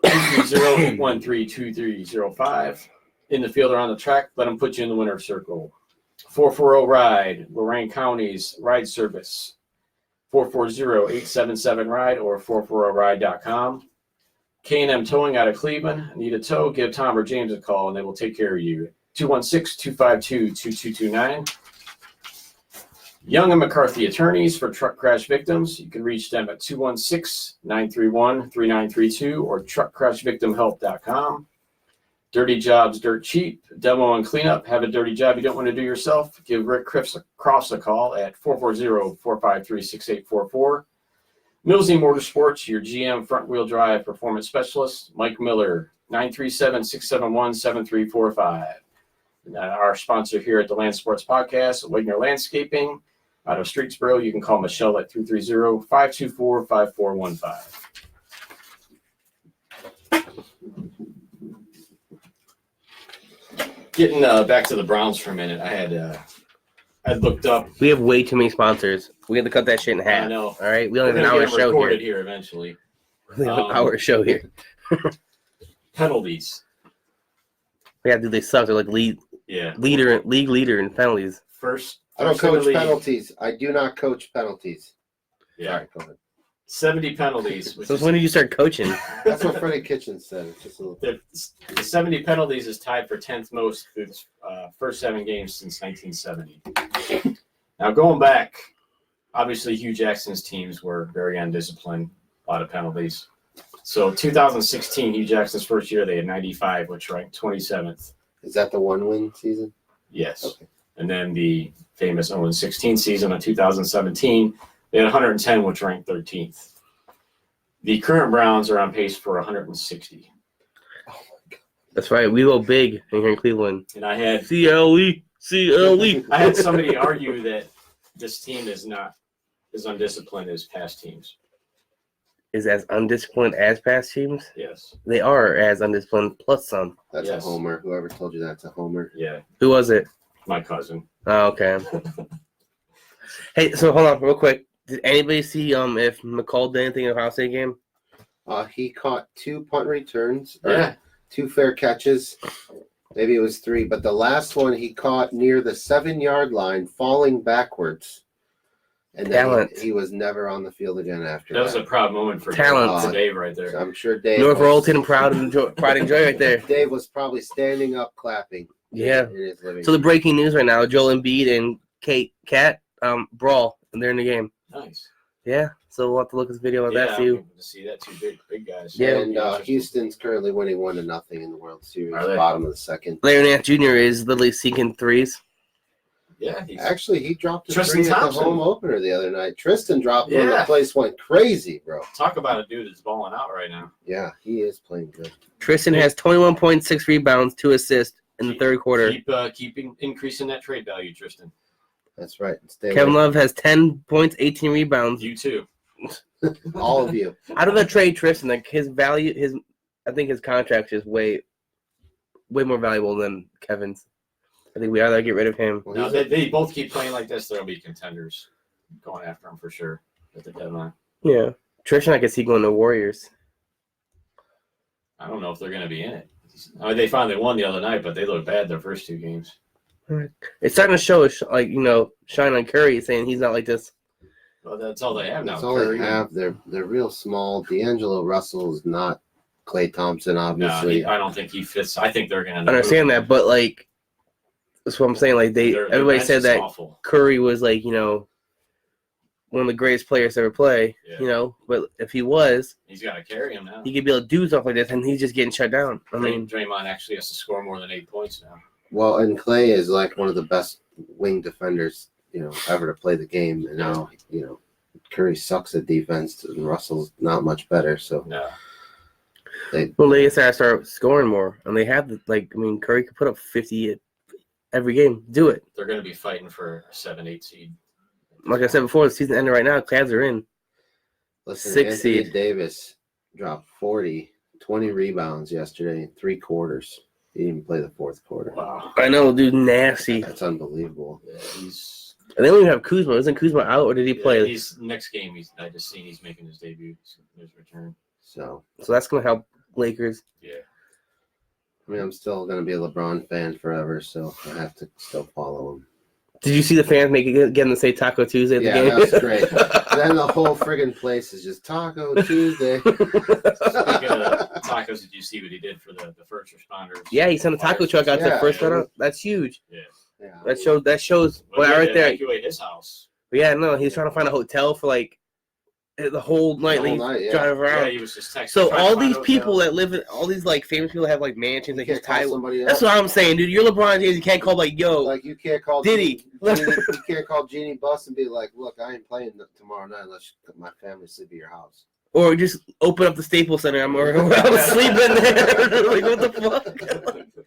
230-813-2305. In the field or on the track, let them put you in the winner's circle. 440 Ride, Lorain County's ride service, 440-877-RIDE or 440ride.com. K&M Towing out of Cleveland. Need a tow? Give Tom or James a call and they will take care of you. 216-252-2229. Young and McCarthy Attorneys for truck crash victims. You can reach them at 216-931-3932 or truckcrashvictimhelp.com. Dirty Jobs Dirt Cheap, demo and cleanup. Have a dirty job you don't want to do yourself? Give Rick Crofts a call at 440-453-6844. Millsy Motorsports, your GM front-wheel drive performance specialist. Mike Miller, 937-671-7345. And our sponsor here at the Land Sports Podcast, Wagner Landscaping, out of Streetsboro. You can call Michelle at 330-524-5415. Getting back to the Browns for a minute, I looked up. We have way too many sponsors. We have to cut that shit in half. I know. All right, we only have an hour show recorded here. Eventually. We have an hour show here. Penalties. Yeah, dude, they suck. They're like league leader in penalties. I don't coach penalties. I do not coach penalties. Yeah. Sorry, go ahead. 70 penalties. So when did you start coaching? That's what Freddie Kitchens said. It's just a little... The 70 penalties is tied for 10th most through the first 7 games since 1970. Now, going back, obviously Hugh Jackson's teams were very undisciplined, a lot of penalties. So 2016, Hugh Jackson's first year, they had 95, which ranked 27th. Is that the 1-win season? Yes. Okay. And then the famous 0-16 season of 2017, they had 110, which ranked 13th. The current Browns are on pace for 160. Oh my God. That's right. We go big here in Cleveland. And I had CLE. I had somebody argue that this team is not as undisciplined as past teams. Is as undisciplined as past teams? Yes. They are as undisciplined plus some. That's Yes. a homer. Whoever told you that's a homer. Yeah. Who was it? My cousin. Oh, okay. Hey, so hold on real quick. Did anybody see if McCall did anything in the Ohio State game? He caught 2 punt returns. Yeah. 2 fair catches. Maybe it was 3, but the last one he caught near the 7-yard line, falling backwards. And then he was never on the field again after that. That was a proud moment for Talent. Dave right there. So I'm sure Dave. North Royalton and pride and joy right there. Dave was probably standing up clapping. Yeah. In his living So the room. breaking news right now: Joel Embiid and Cat brawl, and they're in the game. Nice. Yeah. So we'll have to look at this video of Yeah, that too. to see that 2 big guys. Yeah. And Houston's currently winning 1-0 in the World Series, Are they? bottom of the second. Larry Nance Jr. is literally seeking threes. Yeah. Actually, he dropped a Tristan 3 at the Thompson. home opener the other night. Tristan dropped one. The Yeah. place went crazy, bro. Talk about a dude that's balling out right now. Yeah, he is playing good. Tristan has 21.6 rebounds, 2 assists in the third quarter. Keep increasing that trade value, Tristan. That's right. Stay Kevin away. Love has 10 points, 18 rebounds. You too. All of you. Out of the trade, Tristan, like his value, I think his contract is way more valuable than Kevin's. I think we either get rid of him. Well, No, he's they both keep playing like this. There'll be contenders going after him for sure at the deadline. Yeah. Tristan, I could see going to Warriors. I don't know if they're going to be in it. I mean, they finally won the other night, but they looked bad their first 2 games. It's starting to show, like, shine on Curry, saying he's not like this Well, that's all they have now. That's all Curry. they have. They're real small. D'Angelo Russell is not Klay Thompson, No, obviously. I don't think he fits. I think they're going to I understand that, but like that's what I'm saying. Like Their everybody bench said is that awful. Curry was like one of the greatest players to ever play. Yeah. But if he was, He's got to carry him now. he could be able to do stuff like this, and he's just getting shut down. I mean, Draymond actually has to score more than 8 points now. Well, and Klay is like one of the best wing defenders, ever to play the game. And now, Curry sucks at defense, and Russell's not much better. So No. they just gotta start scoring more, and they have Curry could put up 50 every game. Do it. They're going to be fighting for a 7-8 seed. Like I said before, the season ended right now. Cavs are in. Listen, 6 Anthony seed. Davis dropped 20 rebounds yesterday in 3 quarters. He didn't even play the 4th quarter. Wow. I know, dude, nasty. That's unbelievable. Yeah, he's And they don't even have Kuzma. Isn't Kuzma out, or did he play? He's next game. I just seen he's making his debut. His return. So that's gonna help Lakers. Yeah. I mean, I'm still going to be a LeBron fan forever, so I have to still follow him. Did you see the fans getting them to say Taco Tuesday at the game? Yeah, that was great. Then the whole friggin' place is just Taco Tuesday. Speaking of tacos, did you see what he did for the first responders? Yeah, he sent a taco truck out to the Yeah, first yeah. run. That's huge. Yeah. That shows Well, he had right to there. evacuate his house. Yeah, no, he was trying to find a hotel for the whole night. The whole like, night, yeah. drive around. Yeah, he was just texting. So trying to all find these a people hotel. that live in all these famous people that have mansions You that he's can't call tied with. somebody That's else. what I'm saying, dude. You're LeBron James. You can't call yo. Like you can't call Diddy. You can't call Jeannie Buss and be like, "Look, I ain't playing tomorrow night unless my family sleep at your house." Or just open up the Staples Center. I'm sleeping there. Like, what the fuck?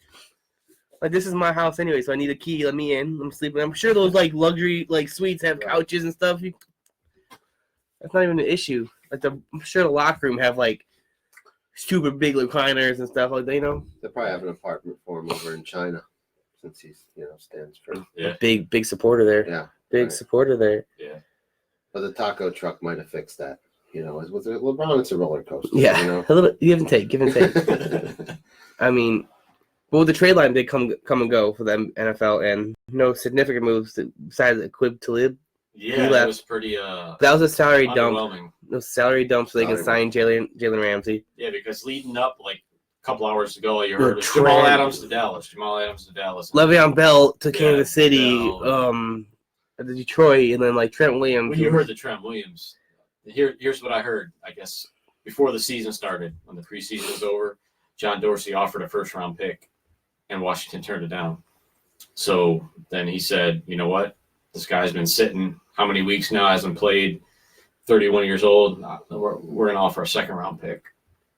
Like, this is my house anyway, so I need a key. Let me in. I'm sleeping. I'm sure those luxury suites have couches and stuff. That's not even an issue. I'm sure the locker room have super big recliners and stuff like that. They probably have an apartment for him over in China, since he's stands for Big supporter there. yeah. Big right. supporter there. Yeah. But the taco truck might have fixed that. With LeBron, it's a roller coaster. Yeah, a little give and take. I mean, but with the trade line did come and go for the NFL, and no significant moves besides Aqib Talib. Yeah, He that left. was pretty That was a salary dump. underwhelming. No salary dump, so they can sign Jalen Ramsey. Yeah, because leading up a couple hours ago, you The heard Jamal trend. Adams to Dallas. Le'Veon Bell to Yeah, Kansas City, Bell. to Detroit, and then Trent Williams. When you heard the Trent Williams, here's what I heard. I guess before the season started, when the preseason was over, John Dorsey offered a first-round pick, and Washington turned it down. So then he said, "You know what? This guy's been sitting how many weeks now? Hasn't played. 31 years old. We're going to offer a second-round pick."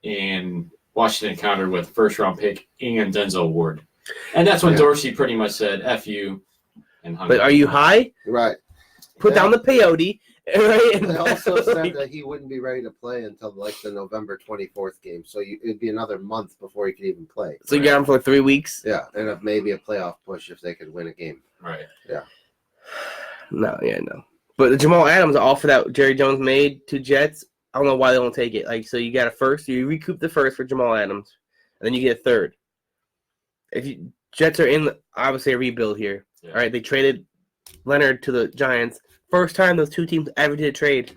And Washington countered with first-round pick and Denzel Ward. And that's when Dorsey pretty much said, "F you." And hung But up. are you high? Right. Put down the peyote. Right? They also said that he wouldn't be ready to play until the November 24th game. So it'd be another month before he could even play. So you got him for 3 weeks? Yeah, and maybe a playoff push if they could win a game. Right. No. But the Jamal Adams offer that Jerry Jones made to Jets, I don't know why they don't take it. So you got a first, you recoup the first for Jamal Adams, and then you get a third. Jets are in obviously a rebuild here. Yeah. All right, they traded Leonard to the Giants. First time those two teams ever did a trade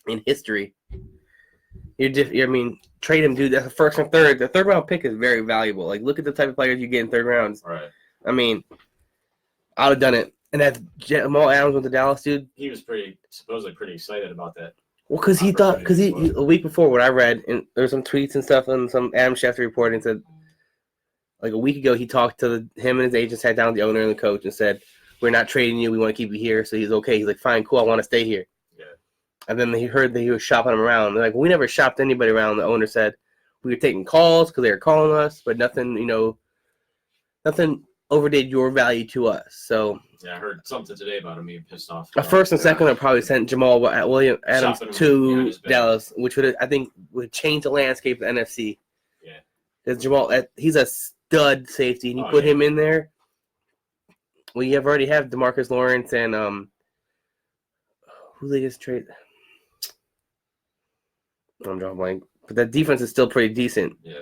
in history. Trade him, dude. That's the first and third. The third round pick is very valuable. Look at the type of players you get in third rounds. Right. I would have done it. And that Jamal Adams went to Dallas, dude. He was supposedly pretty excited about that. Well, because he a week before what I read, and there were some tweets and stuff, and some Adam Schefter reporting said, a week ago, he talked to him and his agent, sat down with the owner and the coach, and said, "We're not trading you. We want to keep you here." So he's okay. He's like, "Fine, cool. I want to stay here." Yeah. And then he heard that he was shopping him around. They're like, "We never shopped anybody around." The owner said, "We were taking calls because they were calling us, but nothing, nothing overdid your value to us." So yeah, I heard something today about him being pissed off. a first and second would probably sent Jamal William Adams Shopping him to behind his back. Dallas, which would change the landscape of the NFC. Yeah. Because Jamal, he's a stud safety, and you put him in there. Well, you already have DeMarcus Lawrence and who they just trade. I'm drawing a blank, but that defense is still pretty decent. Yeah.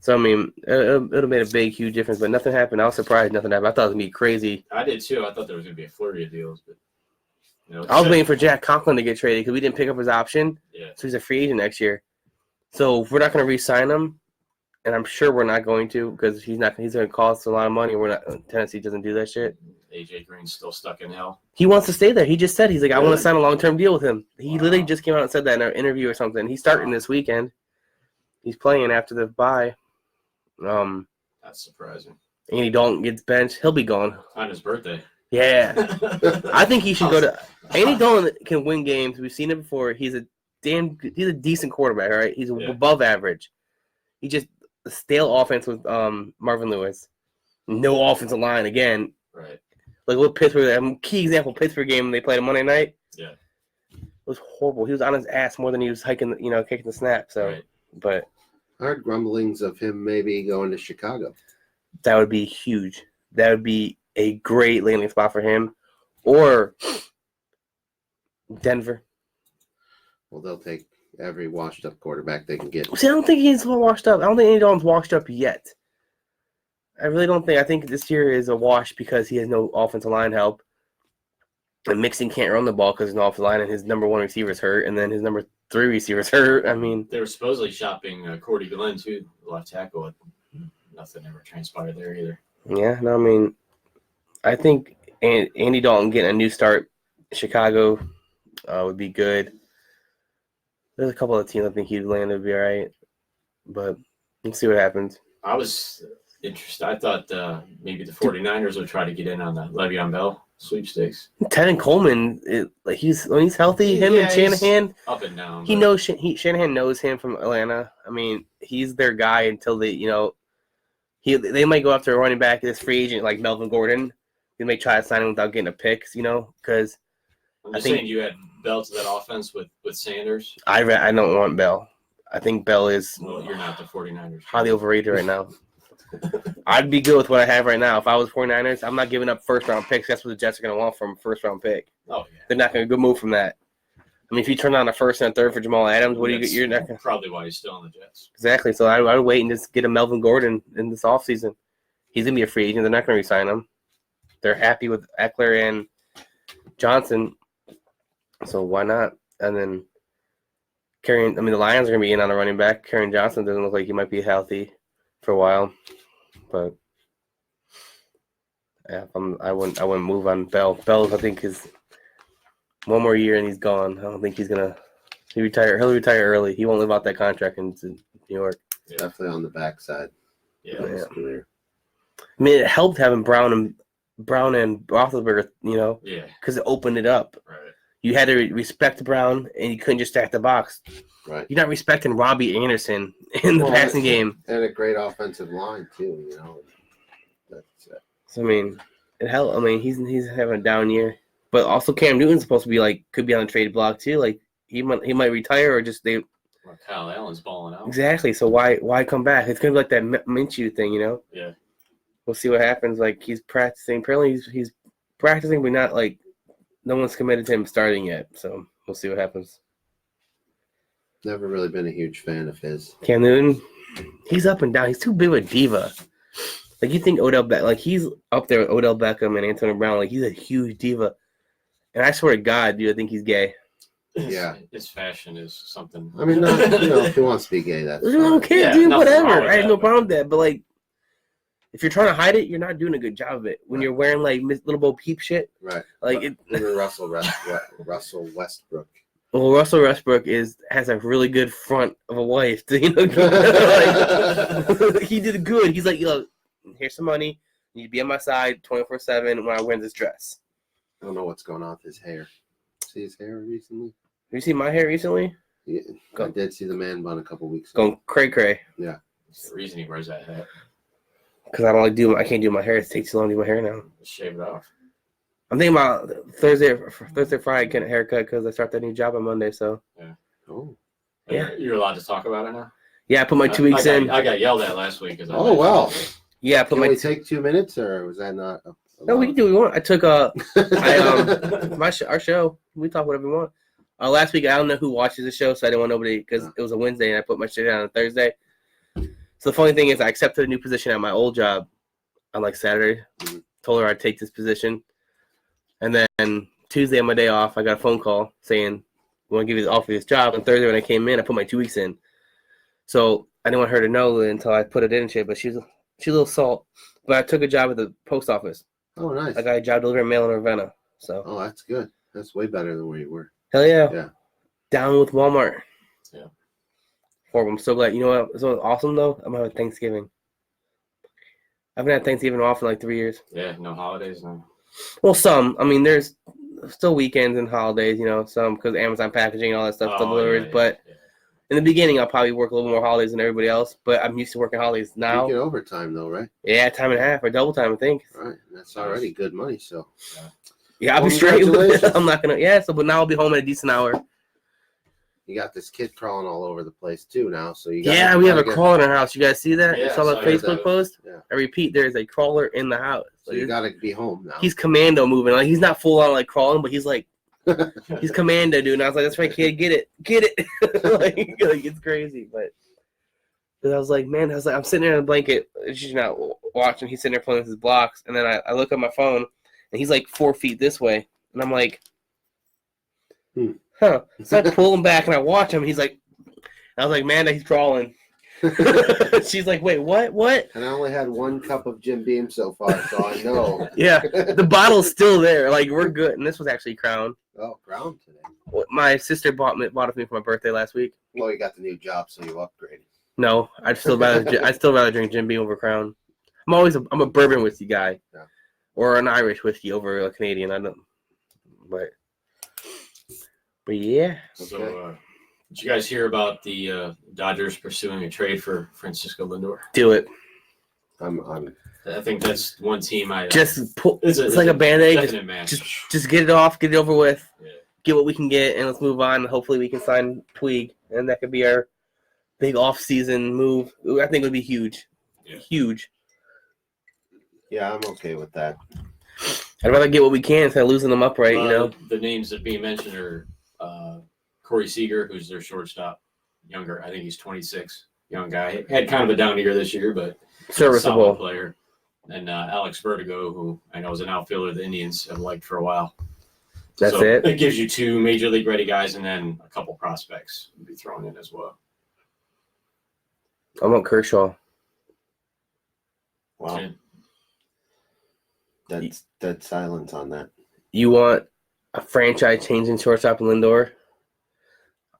So it'll have made a big, huge difference, but nothing happened. I was surprised nothing happened. I thought it was gonna be crazy. I did too. I thought there was gonna be a flurry of deals, but You know, I was waiting for Jack Conklin to get traded because we didn't pick up his option, Yeah. so he's a free agent next year. So if we're not going to re-sign him, and I'm sure we're not going to because he's going to cost a lot of money. We're not. Tennessee doesn't do that shit. AJ Green's still stuck in hell. He wants to stay there. He just said he's like, I want Really? to sign a long-term deal with him. He Wow. literally just came out and said that in an interview or something. He's starting this weekend. He's playing after the bye. That's surprising. Andy Dalton gets benched. He'll be gone. On his birthday. Yeah. I think he should go to Andy Dalton can win games. We've seen it before. He's a decent quarterback, all right? He's above average. He just a stale offense with Marvin Lewis. No offensive line again. Right. Like with Pittsburgh, key example, Pittsburgh game they played on Monday night. Yeah. It was horrible. He was on his ass more than he was kicking the snap. So, Right. But I heard grumblings of him maybe going to Chicago. that would be huge. That would be a great landing spot for him, or Denver. Well, they'll take every washed-up quarterback they can get. See, I don't think he's washed up. I don't think Andy Dalton's washed up yet. I really don't think. I think this year is a wash because he has no offensive line help. And Mixon can't run the ball because there's no offensive line, and his number one receiver's hurt, and then his number 3 receiver's hurt. I mean, They were supposedly shopping Cordy Glenn, too, the left tackle. Nothing ever transpired there either. yeah, no, I mean, I think Andy Dalton getting a new start in Chicago would be good. There's a couple of teams I think he'd land would be all right, but we'll see what happens. I was interested. I thought maybe the 49ers would try to get in on the Le'Veon Bell sweepstakes. Tevin Coleman, when he's healthy, him and Shanahan, Up and down. he knows Shanahan knows him from Atlanta. I mean, he's their guy until they might go after a running back, this free agent like Melvin Gordon. They may try to sign him without getting a pick, because I'm just saying you had Bell to that offense with Sanders. I don't want Bell. I think Bell is Well, you're not the 49ers. highly overrated right now. I'd be good with what I have right now. If I was 49ers, I'm not giving up first-round picks. That's what the Jets are going to want from a first-round pick. Oh, yeah. They're not going to go move from that. I mean, if you turn on a first and a third for Jamal Adams, what do you get? You're not gonna... Probably why he's still on the Jets. Exactly. So I would wait and just get a Melvin Gordon in this offseason. He's going to be a free agent. They're not going to re-sign him. They're happy with Eckler and Johnson. So why not? And then the Lions are going to be in on a running back. Kerryon Johnson doesn't look like he might be healthy for a while. But yeah, I wouldn't move on Bell. Bell, I think, is one more year and he's gone. I don't think he's gonna. He'll retire early. He won't live out that contract in New York. Yeah. Definitely on the backside. Yeah. of his career. I mean, it helped having Brown and Roethlisberger, Yeah. because it opened it up. Right. You had to respect Brown, and you couldn't just stack the box. Right. You're not respecting Robbie Anderson in the passing game. And a great offensive line, too, That's it. So, I mean, it helped. I mean, he's having a down year. But also Cam Newton's supposed to be, could be on the trade block, too. Like, he might retire or just they – Well, Kyle Allen's balling out. Exactly. So why come back? It's going to be like that Minshew thing, Yeah. We'll see what happens. Like, he's practicing. Apparently, he's practicing, but not, no one's committed to him starting yet. So we'll see what happens. Never really been a huge fan of his. Cam Newton, he's up and down. He's too big of a diva. You think Odell Beckham, he's up there with Odell Beckham and Antonio Brown. He's a huge diva. And I swear to God, dude, I think he's gay. Yeah. His fashion is something. I mean, if he wants to be gay, that's I don't fine. care, Yeah, dude, nothing wrong whatever. with I have that, no but- problem with that. But, if you're trying to hide it, you're not doing a good job of it. When you're wearing, little Bo Peep shit. Right. It. Even Russell Westbrook. Well, Russell Westbrook has a really good front of a wife. He did good. He's like, here's some money. You be on my side 24/7 when I wear this dress. I don't know what's going on with his hair. See his hair recently? Have you seen my hair recently? Yeah, Go. I did see the man bun a couple weeks ago. Going cray. That's the reason he wears that hat. Because I can't do my hair. It takes too long to do my hair now. Just shave it off. I'm thinking about Thursday, Friday, getting a haircut because I start that new job on Monday. So Oh. Yeah. You're allowed to talk about it now? yeah, I put my 2 weeks in. I got yelled at last week. Oh, wow. Yeah, I put Can my. we take 2 minutes, or was that not? No, we can do what we want. I took our show. We talk whatever we want. Last week, I don't know who watches the show, so I didn't want nobody because it was a Wednesday and I put my shit down on a Thursday. So the funny thing is, I accepted a new position at my old job on Saturday. Mhm. Told her I'd take this position, and then Tuesday on my day off, I got a phone call saying, "We want to give you the offer of this job." And Thursday when I came in, I put my 2 weeks in. So I didn't want her to know until I put it in and shit. But she's a little salt. But I took a job at the post office. Oh, nice. I got a job delivering mail in Ravenna. So Oh, that's good. That's way better than where you were. hell yeah. Yeah. Down with Walmart. Yeah. I'm so glad. You know what? It's awesome though. I'm having Thanksgiving. I haven't had Thanksgiving off in like 3 years. Yeah, no holidays, no. Well, some. I mean, there's still weekends and holidays, some because Amazon packaging and all that stuff delivers. But in the beginning, I'll probably work a little more holidays than everybody else. But I'm used to working holidays now. You get overtime though, right? Yeah, time and a half or double time, I think. Right. That's already good money. So. Yeah, I'll be straight with it. I'm not gonna. Yeah, so but now I'll be home at a decent hour. You got this kid crawling all over the place too now. So we have a crawler in our house. You guys see that? Yeah, you saw that Facebook post? Yeah. I repeat, there's a crawler in the house. So you got to be home now. He's commando moving. Like he's not full on like crawling, but he's like he's commando dude. And I was like, that's right, kid, get it. like it's crazy. But I was like, man, I'm sitting there in a blanket. She's not watching. He's sitting there playing with his blocks, and then I look at my phone, and he's like 4 feet this way, and I'm like, huh. So I pull him back and I watch him. And he's like, I was like, man, he's crawling. She's like, wait, what? And I only had 1 cup of Jim Beam so far, so I know. Yeah, the bottle's still there. Like, we're good. And this was actually Crown. Oh, Crown today. My sister bought it for me for my birthday last week. Well, you got the new job, so you upgraded. No, I'd still rather drink Jim Beam over Crown. I'm a bourbon whiskey guy, or an Irish whiskey over a Canadian. But yeah. So, did you guys hear about the Dodgers pursuing a trade for Francisco Lindor? Do it. I think that's one team just pull. It's like a Band-Aid. Just get it off, get it over with. Yeah. Get what we can get, and let's move on. Hopefully, we can sign Puig, and that could be our big off-season move. I think it would be huge. Yeah. Huge. Yeah, I'm okay with that. I'd rather get what we can instead of losing them upright, The names that being mentioned are Corey Seager, who's their shortstop, younger. I think he's 26, young guy. Had kind of a down year this year, but serviceable player. And Alex Vertigo, who I know is an outfielder the Indians have liked for a while. That's it. It gives you 2 major league ready guys and then a couple prospects to be thrown in as well. I want Kershaw. Wow. Yeah. That's dead silence on that. You want a franchise changing shortstop in Lindor?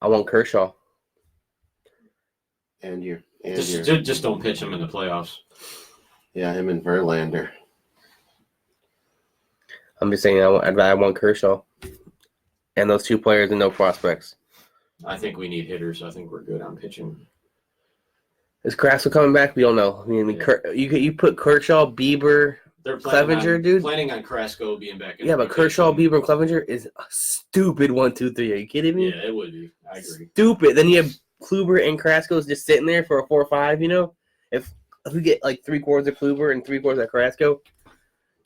I want Kershaw. Just don't pitch him in the playoffs. Yeah, him and Verlander. I'm just saying I want Kershaw. And those 2 players and no prospects. I think we need hitters. I think we're good on pitching. Is Carrasco coming back? We don't know. You put Kershaw, Bieber, Clevenger, dude. Planning on Carrasco being back. Yeah, but Kershaw, Bieber, and Clevenger is a stupid 1, 2, 3. Are you kidding me? Yeah, it would be. I agree. Stupid. Then you have Kluber and Carrasco just sitting there for a 4-5. If we get like 3/4 of Kluber and 3/4 of Carrasco,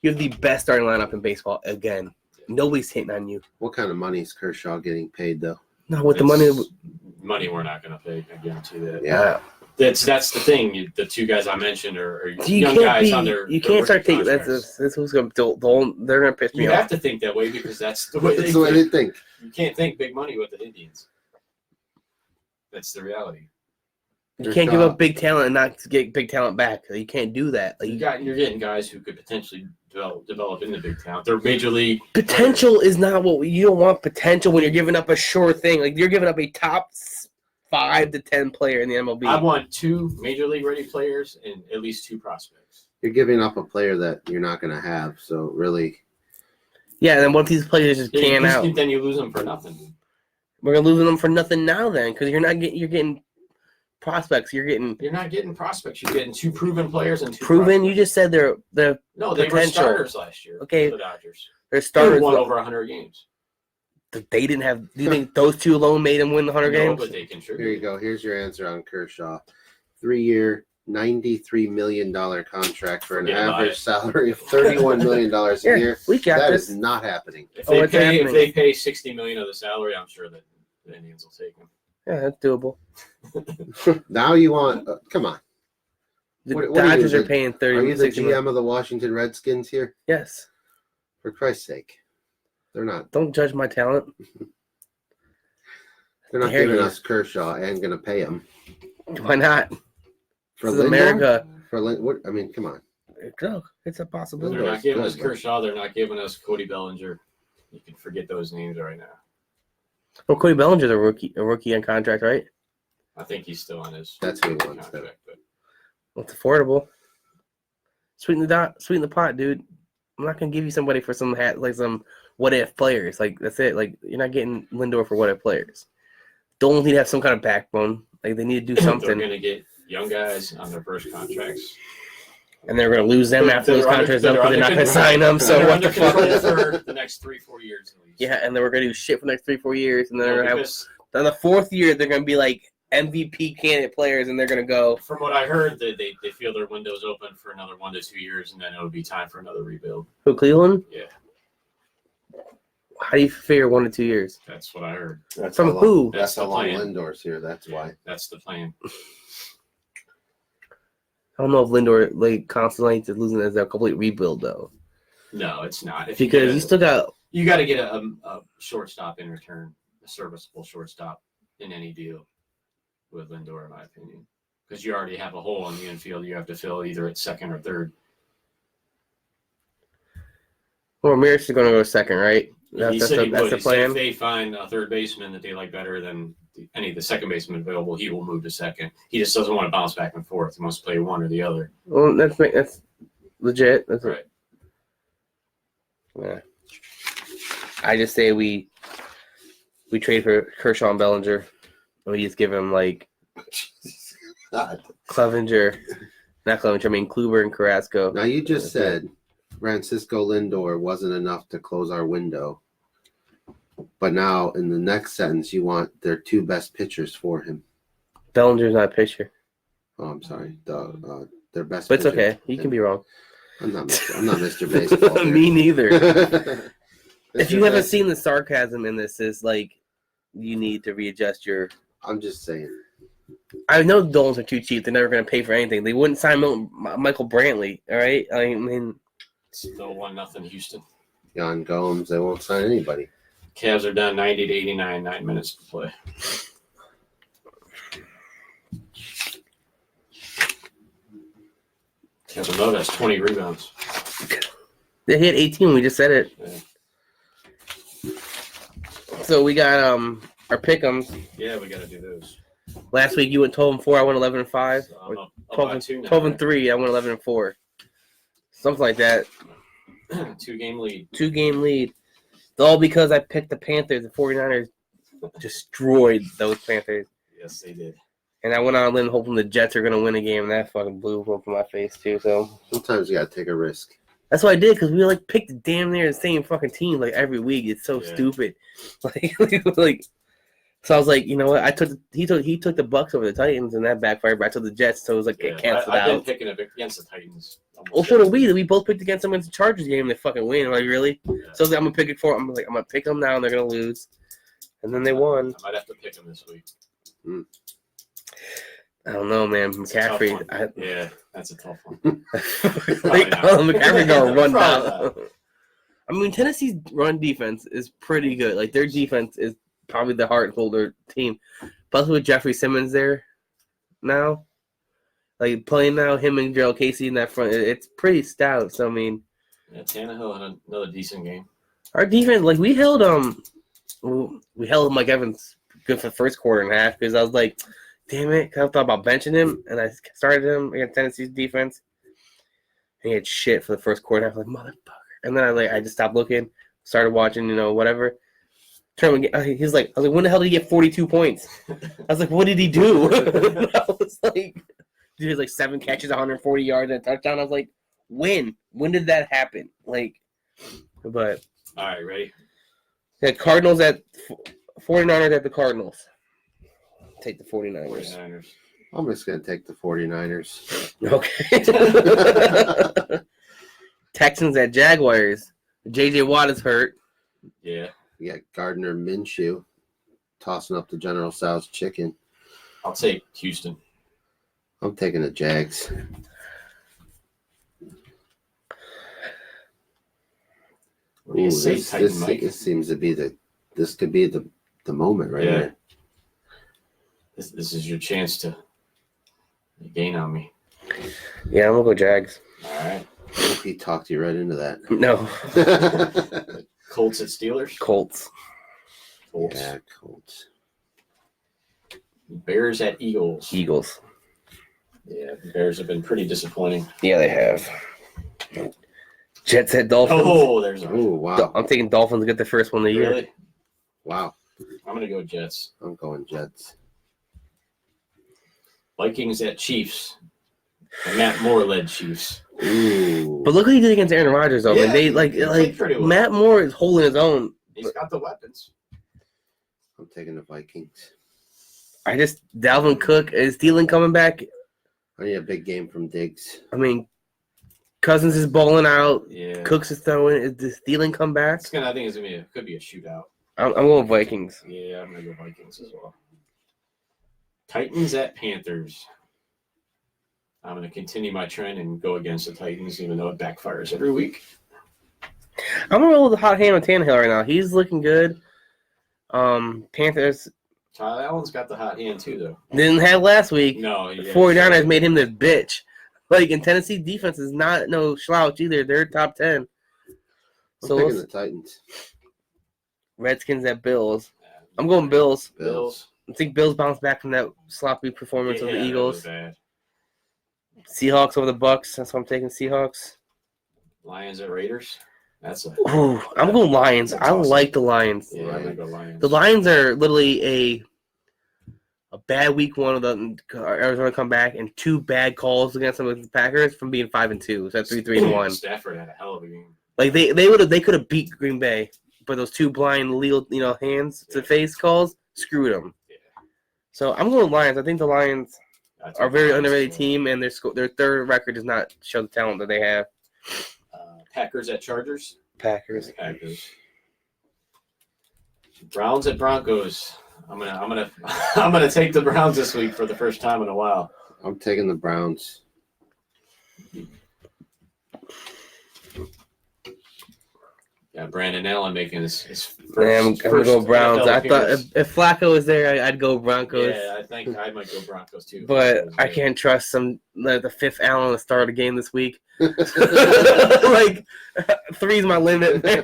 you have the best starting lineup in baseball again. Nobody's hitting on you. What kind of money is Kershaw getting paid though? No, with the money we're not going to pay. I guarantee that. Yeah. That's the thing. The 2 guys I mentioned are young guys on their. You can't start taking that's who's going to. They're going to piss me off. You have to think that way because that's the way they think. You can't think big money with the Indians. That's the reality. You can't give up big talent and not get big talent back. You can't do that. You're getting guys who could potentially develop into big talent. They're major league. Potential is not you don't want potential when you're giving up a sure thing. Like you're giving up a top 5 to 10 player in the MLB. I want 2 major league ready players and at least 2 prospects. You're giving up a player that you're not going to have. So really. Yeah, and then what if these players just can out? Then you lose them for nothing. We're gonna lose them for nothing now then, because you're getting prospects. You're not getting prospects. You're getting 2 proven players and 2 proven. Prospects. You just said they're no, they were starters last year. Okay, for the Dodgers. They're starters. They won over 100 games. They didn't have. Do you think those 2 alone made them win the 100 games? But they contributed. Here you go. Here's your answer on Kershaw. 3-year, $93 million contract for an average salary of $31 million a year. We got that this. is not happening. If they pay $60 million of the salary, I'm sure that the Indians will take him. Yeah, that's doable. Now you want? Come on. The Dodgers are paying $30 million. Are you the $60 GM million. of the Washington Redskins here? Yes. For Christ's sake. They're not. Don't judge my talent. They're not Dare giving you. us Kershaw and going to pay him Why not? for This is Lindor? America. For what? I mean, come on. No, it's a They're possibility. Lindor's not giving good, us but- Kershaw. They're not giving us Cody Bellinger. You can forget those names right now. Well, Cody Bellinger's a rookie on contract, right? I think he's still on his That's who he wants. contract. But Well, it's affordable. Sweeten the pot, dude. I'm not gonna give you somebody for some some what if players. Like that's it. Like you're not getting Lindor for what if players. Don't need to have some kind of backbone. Like they need to do they're something, going to get young guys on their first contracts. and they're gonna lose them after those They're under- contracts up. they're They're not under gonna control. sign them. So They're what under the fuck? control for the next 3-4 years at least. Yeah, and then we're gonna do shit for the next 3-4 years, and then they're gonna have. Because Then the fourth year, they're gonna be like MVP candidate players, and they're gonna go. from what I heard, they feel their window's open for another 1 to 2 years, and then it'll be time for another rebuild. Who, Cleveland? Yeah. How do you figure 1 to 2 years? That's what I heard. That's From how long- who? That's That's how the long plan. Lindor's here. That's why. That's the plan. I don't know if Lindor like constantly is losing as a complete rebuild though, No, it's not. If because you still got. you got to get a shortstop in return, a serviceable shortstop in any deal with Lindor, in my opinion, because you already have a hole in the infield you have to fill either at second or third. Well, Ramirez is gonna go second, right? He said he That's would. the He said if plan. they find a third baseman that they like better than any of the second baseman available, he will move to second. He just doesn't want to bounce back and forth. He wants to play one or the other. Well, that's legit. That's Right. Yeah. I just say we trade for Kershaw and Bellinger, and we just give him like God. Clevenger, not Clevenger. I mean Kluber and Carrasco. Now you just said Francisco Lindor wasn't enough to close our window, but now in the next sentence you want their 2 best pitchers for him. Bellinger's not a pitcher, Oh, I'm sorry. Their best. but it's pitcher. okay. You can be wrong. I'm not Mr. Baseball. here. Me neither. If you Mr. haven't Bas- seen the sarcasm in this, is like you need to readjust your. I'm just saying. I know the Dolans are too cheap. They're never going to pay for anything. They wouldn't sign Michael Brantley. All right. I mean, Still 1-0 Houston. Jan Gomes, they won't sign anybody. Cavs are down 90 to 89, 9 minutes to play. Kevin Love has 20 rebounds. they hit 18. We just said it. Yeah. So we got our pick'ems. Yeah, we got to do those. Last week you went 12-4. I went 11-5. So I'm up 12 by and 2 now. 12-3. I went 11-4. Something like that. 2-game lead. 2-game lead. It's all because I picked the Panthers. The 49ers destroyed those Panthers. Yes, they did. And I went on a limb hoping the Jets are going to win a game. And that fucking blew up in my face, too. So Sometimes you got to take a risk. that's what I did, because we like picked damn near the same fucking team like every week. It's so Yeah. stupid. Like, so I was like, you know what? He took the Bucks over the Titans, and that backfired. But I took the Jets, so it was like Yeah, canceled I've been out. picking against the Titans. Well, so did we. We both picked against them in the Chargers game. And they fucking win. I'm like, really? Yeah. So I was like, I'm gonna pick it for. I'm gonna pick them now, and they're gonna lose. And then they won. I might have to pick them this week. I don't know, man. It's a tough one. McCaffrey. Yeah, that's a tough one. Like, not. McCaffrey gonna run Probably down. I mean, Tennessee's run defense is pretty good. Like their defense is probably the heart holder team. Plus with Jeffrey Simmons there now, like playing now, him and Gerald Casey in that front, it's pretty stout. So I mean, Yeah, Tannehill had another decent game. our defense, like we held Mike Evans good for the first quarter and a half, because I was like, damn it, 'cause I thought about benching him, and I started him against Tennessee's defense. And he had shit for the first quarter. I was like, motherfucker. And then I just stopped looking, started watching, whatever. He's like, I was like, when the hell did he get 42 points? I was like, what did he do? I was like, he has like 7 catches, 140 yards, and a touchdown. I was like, when? When did that happen? Like, but All right, ready? the Cardinals 49ers at the Cardinals. Take the 49ers. 49ers. I'm just going to take the 49ers. Okay. Texans at Jaguars. J.J. Watt is hurt. Yeah, You got Gardner Minshew tossing up the General Tso's chicken. I'll take Houston. I'm taking the Jags. What do you say, Titan Mike? This seems to be this could be the moment right here. This is your chance to gain on me. Yeah, I'm gonna go Jags. All right. I hope he talked you right into that. No, Colts at Steelers. Colts. Yeah, Colts. Bears at Eagles. Eagles. Yeah, the Bears have been pretty disappointing. Yeah, they have. Jets at Dolphins. Oh, there's a Oh, wow. I'm taking Dolphins to get the first one of the year. really. Wow. I'm gonna go Jets. I'm going Jets. Vikings at Chiefs. The Matt Moore led Chiefs. Ooh. But look what he did against Aaron Rodgers, though. Yeah, Man. They he like played pretty well. Matt Moore is holding his own. He's got the weapons. I'm taking the Vikings. Dalvin Cook is Thielen coming back. I need a big game from Diggs. I mean, Cousins is balling out. Yeah. Cooks is throwing. Does Thielen come back? I think it could be a shootout. I'm going Vikings. Yeah, I'm gonna go Vikings as well. Titans at Panthers. I'm gonna continue my trend and go against the Titans, even though it backfires every week. I'm gonna roll with the hot hand on Tannehill right now. He's looking good. Panthers Kyle Allen's got the hot hand too, though. didn't have last week. No, The 49ers made him this bitch. Like, in Tennessee, defense is not no slouch either. They're top 10. I'm picking the Titans. Redskins at Bills. I'm going Bills. Bills. I think Bills bounce back from that sloppy performance of the Eagles. That was bad. Seahawks over the Bucks. That's why I'm taking Seahawks. Lions at Raiders. That's a. Ooh, I'm going Lions. That's I awesome. like the Lions. Yeah, I'm gonna go Lions. The Lions are literally a bad week one of the Arizona come back and two bad calls against them with the Packers from being 5-2. So that's 3-1. Stafford had a hell of a game. Like they could have beat Green Bay, but those two blind legal hands to face calls screwed them. Yeah. So I'm going Lions. I think the Lions are a very underrated team, and their third record does not show the talent that they have. Packers at Chargers. Packers. Browns at Broncos. I'm gonna take the Browns this week for the first time in a while. I'm taking the Browns. Yeah, Brandon Allen making his first. Yeah, I'm gonna go Browns. NFL I thought appearance. if Flacco was there, I'd go Broncos. Yeah, I think I might go Broncos too. But I can't trust the fifth Allen to start a game this week. Like, 3's my limit, man.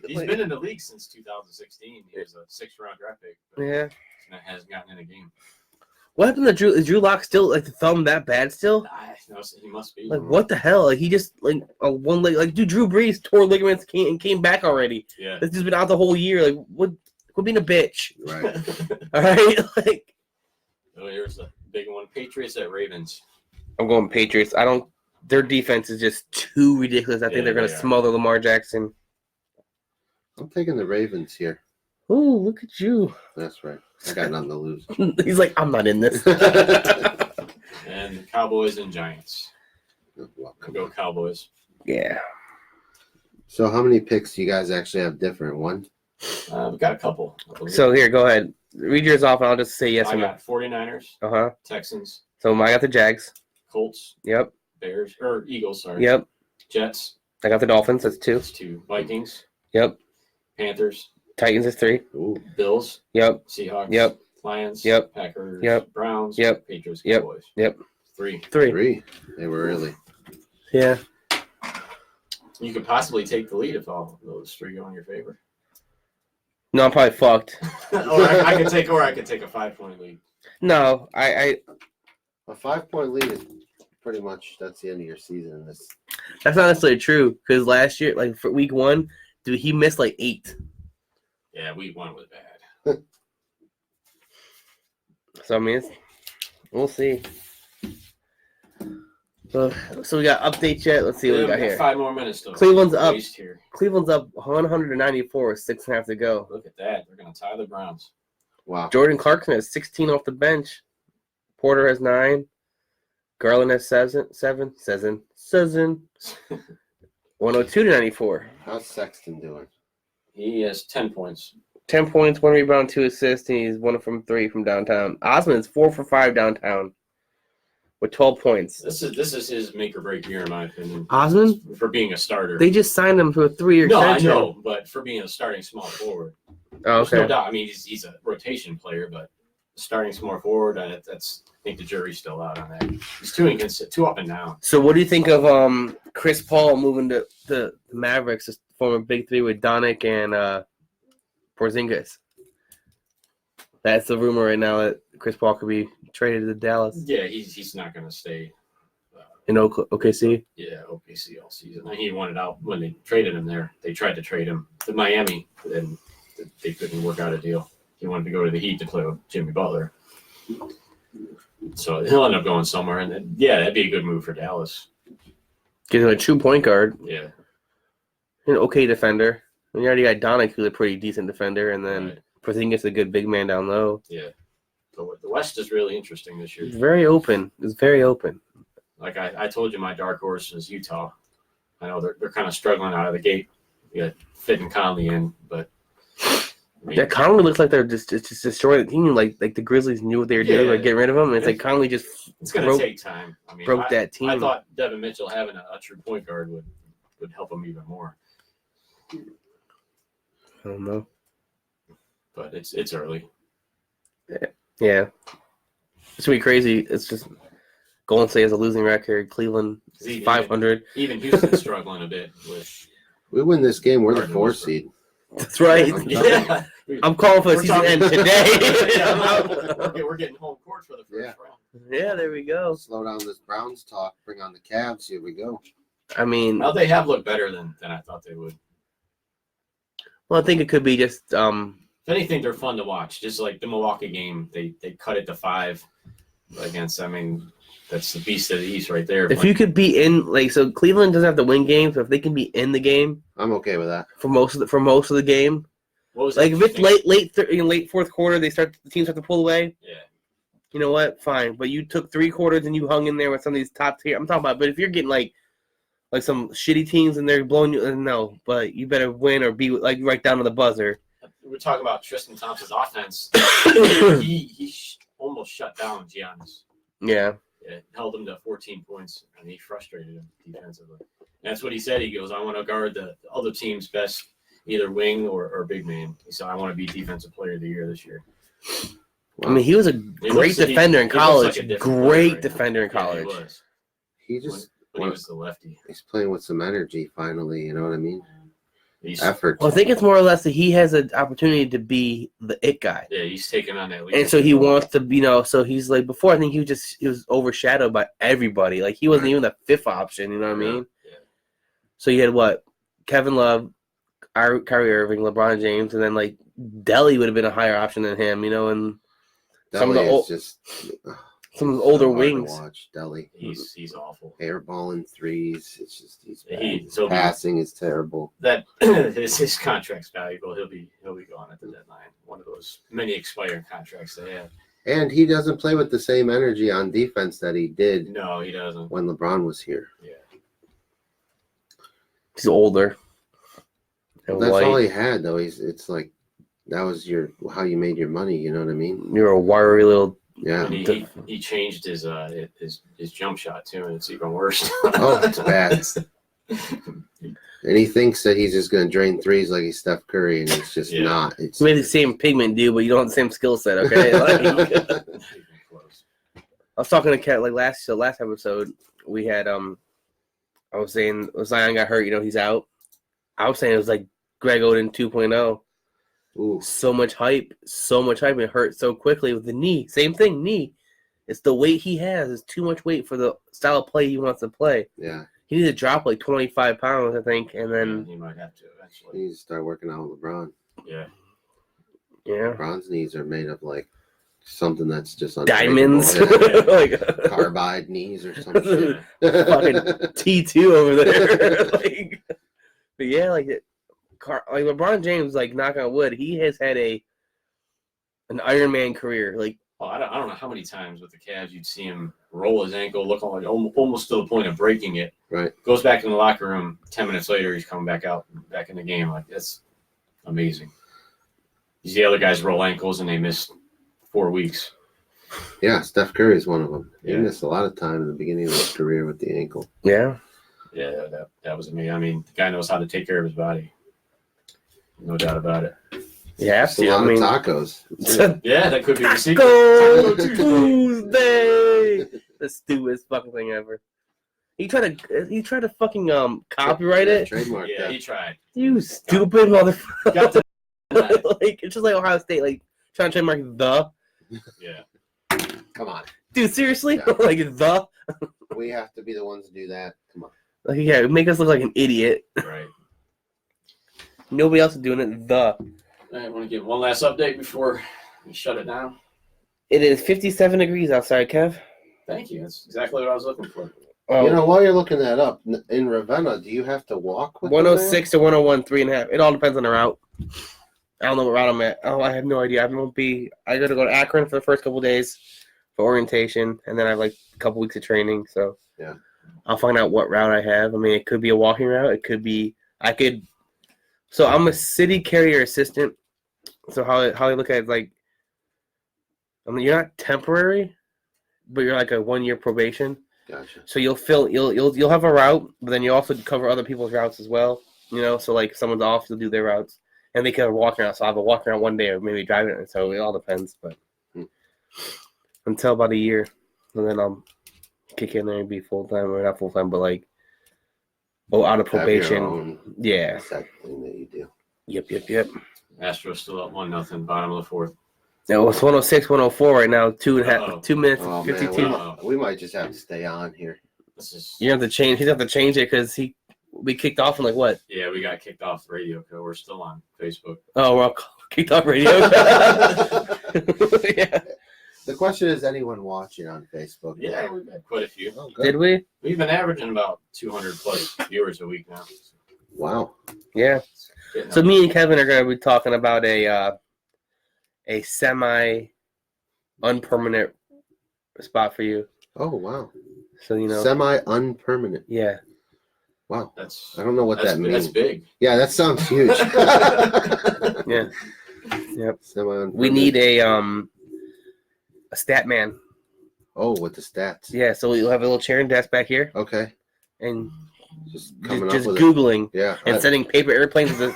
He's been in the league since 2016. He was a 6th-round draft pick. But Yeah. hasn't gotten in a game. What happened to Drew? Is Drew Lock still like the thumb that bad still? No, he must be. Like, what the hell? Like, he just like a one leg. Like, dude, Drew Brees tore ligaments and came back already. Yeah. This has been out the whole year. Like, what? Quit being a bitch. Right. All right. Like, Oh, here's the big one. Patriots at Ravens. I'm going Patriots. Their defense is just too ridiculous. I think they're gonna smother Lamar Jackson. I'm taking the Ravens here. Ooh, look at you. That's right. I got nothing to lose. He's like, I'm not in this. And Cowboys and Giants. Well, come Go on. Cowboys. Yeah. So how many picks do you guys actually have different? One? We've got a couple. So here, go ahead. Read yours off, and I'll just say yes I or no. got 49ers, Uh-huh. Texans, So I got the Jags. Colts, Yep. Bears, or Eagles, sorry. Yep. Jets, I got the Dolphins. That's 2. that's 2. Vikings, Yep. Panthers, Titans is 3. Ooh. Bills, Yep. Seahawks, Yep. Lions, Yep. Packers, Yep. Browns, Yep. Patriots, Yep. Cowboys. Yep. 3. 3. They were early. Yeah. You could possibly take the lead if all those 3 go in your favor. No, I'm probably fucked. or I could take a 5-point lead. No, I A 5-point lead is pretty much that's the end of your season. In this. that's not necessarily true because last year, like for week 1, dude, he missed like 8. Yeah, week 1 was bad. So I mean, we'll see. So we got updates yet. Let's see what we got here. 5 more minutes though. Cleveland's up. Here. Cleveland's up 194, 6.5 to go. Look at that. They're going to tie the Browns. Wow. Jordan Clarkson has 16 off the bench. Porter has 9. Garland has 7. 102 to 94. How's Sexton doing? He has 10 points. 10 points, 1 rebound, 2 assists, and he's 1 from 3 from downtown. Osmond's 4 for 5 downtown. with 12 points. This is his make or break year, in my opinion. Osman? For being a starter. They just signed him to a 3-year extension. No, I know, but for being a starting small forward. Oh, There's no okay. doubt. I mean, he's a rotation player, but starting small forward, that's I think the jury's still out on that. He's too inconsistent, too up and down. So what do you think of Chris Paul moving to the Mavericks to form a big three with Doncic and Porzingis? That's the rumor right now that Chris Paul could be traded to Dallas Yeah, he's not going to stay. in OKC. Yeah, OKC all season. He wanted out when they traded him there. They tried to trade him to Miami, and they couldn't work out a deal. He wanted to go to the Heat to play with Jimmy Butler. So he'll end up going somewhere, and then, yeah, that'd be a good move for Dallas. Get him a true point guard, Yeah, an okay defender. And you already got Doncic, who's a pretty decent defender, and then right. Porzingis a good big man down low. Yeah. The West is really interesting this year. It's very open. It's very open. Like I told you, my dark horse is Utah. I know they're kind of struggling out of the gate. You got Fit and Conley in, but I mean, Yeah, Conley looks like they're just destroying the team. Like the Grizzlies knew what they were doing, Yeah. like getting rid of him. And it's like Conley just it's going to take time. I mean, broke that team. I thought Devin Mitchell having a true point guard would help him even more. I don't know. But it's early. Yeah, it's gonna be crazy. It's just Golden State has a losing record. Cleveland is 500. Even Houston's struggling a bit with. We win this game, we're the Harden 4th was- seed. That's right. Yeah, I'm calling for the We're season talking- end today. Yeah, we're getting home court for the first round. Yeah, there we go. Slow down this Browns talk. Bring on the Cavs. Here we go. I mean, Well, they have looked better than I thought they would. well, I think it could be just If anything, they're fun to watch. Just like the Milwaukee game, they cut it to 5 against. I mean, that's the beast of the East right there. if you could be in so Cleveland doesn't have to win games, but if they can be in the game I'm okay with that. for most of the game, What was like that if it's thing? late fourth quarter, the teams start to pull away. Yeah. You know what? Fine, but you took 3 quarters and you hung in there with some of these top tier. I'm talking about, but if you're getting like some shitty teams and they're blowing you, no. But you better win or be like right down to the buzzer. We're talking about Tristan Thompson's offense. he almost shut down Giannis. Yeah, It held him to 14 points, and he frustrated him defensively. And that's what he said. He goes, I want to guard the other team's best, either wing or big man. He said, I want to be defensive player of the year this year. I mean he was a great defender in he looks college. like a different player Great right defender in now. Yeah, college. he was. He just When he was the lefty. he's playing with some energy finally. You know what I mean? He's, Effort. Well, I think it's more or less that he has an opportunity to be the it guy. yeah, he's taking on that lead. And so he wants to, so he's like, before I think he was overshadowed by everybody. Like he wasn't Right. even the 5th option, you know what I mean? Yeah. So you had what? Kevin Love, Kyrie Irving, LeBron James, and then like Delly would have been a higher option than him, you know, and some of the Delly old- is just some of the so older hard to wings. watch Delly. He's awful. Airballing threes. It's just he's bad. So Passing is terrible. that his contract's valuable. He'll be gone at the deadline. One of those many expiring contracts they have. And he doesn't play with the same energy on defense that he did No, he doesn't. when LeBron was here. Yeah. He's older. And That's white. all he had though. It's like that was how you made your money. You know what I mean? You're a wiry little. Yeah. And he changed his jump shot too, and it's even worse. Oh, it's bad. And he thinks that he's just going to drain threes like he's Steph Curry, and it's just Yeah. not. It's You made the same pigment, dude, but you don't have the same skill set. Okay. Like, Close. I was talking to Kat like last episode. We had I was saying Zion got hurt. You know he's out. I was saying it was like Greg Oden 2.0. Ooh, So much hype, and it hurt so quickly with the knee. Same thing, knee. It's the weight he has. It's too much weight for the style of play he wants to play. yeah. He needs to drop like 25 pounds, I think, and then He might have to eventually. He needs to start working out with LeBron. Yeah. yeah, LeBron's knees are made of like something that's just diamonds, unbreakable. like Carbide knees or some shit. fucking T2 over there. Like, but yeah, like LeBron James, like knock on wood, he has had an Iron Man career. Like Well, I don't know how many times with the Cavs you'd see him roll his ankle, look like almost to the point of breaking it. Right. Goes back in the locker room. 10 minutes later, he's coming back in the game. Like that's amazing. You see other guys roll ankles and they miss 4 weeks. Yeah, Steph Curry is one of them. He Yeah. missed a lot of time in the beginning of his career with the ankle. Yeah. Yeah, that was me. I mean, the guy knows how to take care of his body. No doubt about it. Yeah, Just a lot of tacos. Yeah, that could be the secret. Taco Taco Tuesday. The stupidest fucking thing ever. He tried to fucking copyright it. Trademark Yeah, that. he tried. You stupid motherfucker. Got to Like it's just like Ohio State, like trying to trademark the. Yeah. Come on. Dude, seriously? Yeah. Like the. We have to be the ones to do that. Come on. Like yeah, make us look like an idiot. Right. Nobody else is doing it. The. I want to give one last update before we shut it down. It is 57 degrees outside, Kev. Thank you. That's exactly what I was looking for. Oh, You know, while you're looking that up, in Ravenna, do you have to walk with them 106 to 101, 3.5. It all depends on the route. I don't know what route I'm at. Oh, I have no idea. I got to go to Akron for the first couple days for orientation, and then I have like a couple weeks of training. So Yeah. I'll find out what route I have. I mean, it could be a walking route. It could be So I'm a city carrier assistant. So how I look at it, like, I mean, you're not temporary, but you're like a 1-year probation. Gotcha. So you'll have a route, but then you also cover other people's routes as well. You know, so like if someone's off, you'll do their routes, and they can have a walking route. So I'll have a walking route one day, or maybe driving it. So it all depends. But until about a year, and then I'll kick in there and be full time, or not full time, but like out of Have your probation. own Yeah. set thing that you do. Yep. Astros still up 1-0, bottom of the fourth. No, it's 106, 104 right now. 2 minutes, Oh, 52. man, we might just have to stay on here. This is You have to change. He's have to change it because we kicked off in like what? yeah, we got kicked off the radio. We're still on Facebook. Oh, we're all kicked off radio. Yeah. The question is, anyone watching on Facebook? Yeah, we've had quite a few. Oh, good. Did we? We've been averaging about 200 plus viewers a week now. Wow. Yeah. Getting So up. me and Kevin are going to be talking about a semi unpermanent spot for you. Oh, wow. So you know, Semi-unpermanent. yeah. Wow. That's I don't know what that means. That's big. Yeah, that sounds huge. Yeah. Yep. Semi-unpermanent. We need a stat man. Oh, with the stats. Yeah. So you'll have a little chair and desk back here, Okay. and Just coming just up with googling it. Yeah. and sending paper airplanes. How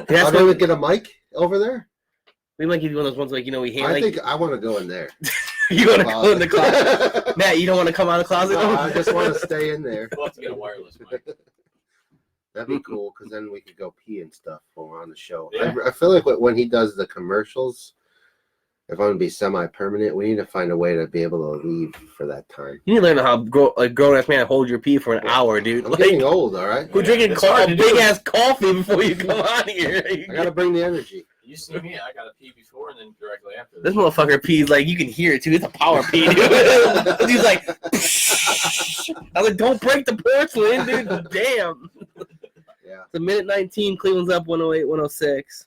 That's do we what get a mic over there? we might give you one of those ones like we hand I like think I want to go in there. you want to go in the closet. Matt, you don't want to come out of the closet. No, I just want to stay in there. We'll have to get a wireless mic. That'd be cool because then we could go pee and stuff when we're on the show. Yeah. I feel like when he does the commercials, if I'm going to be semi-permanent, we need to find a way to be able to leave for that time. You need to learn how grown ass man hold your pee for an hour, dude. I'm Like, getting old, all right? we're Yeah, drinking it's hard to do. big ass coffee before you come on here. I got to bring the energy. You see me? I got to pee before and then directly after. This motherfucker pees like you can hear it too. It's a power pee, dude. He's like, I was like, don't break the porcelain, dude. Damn. Yeah. It's a minute 19. Cleveland's up 108, 106.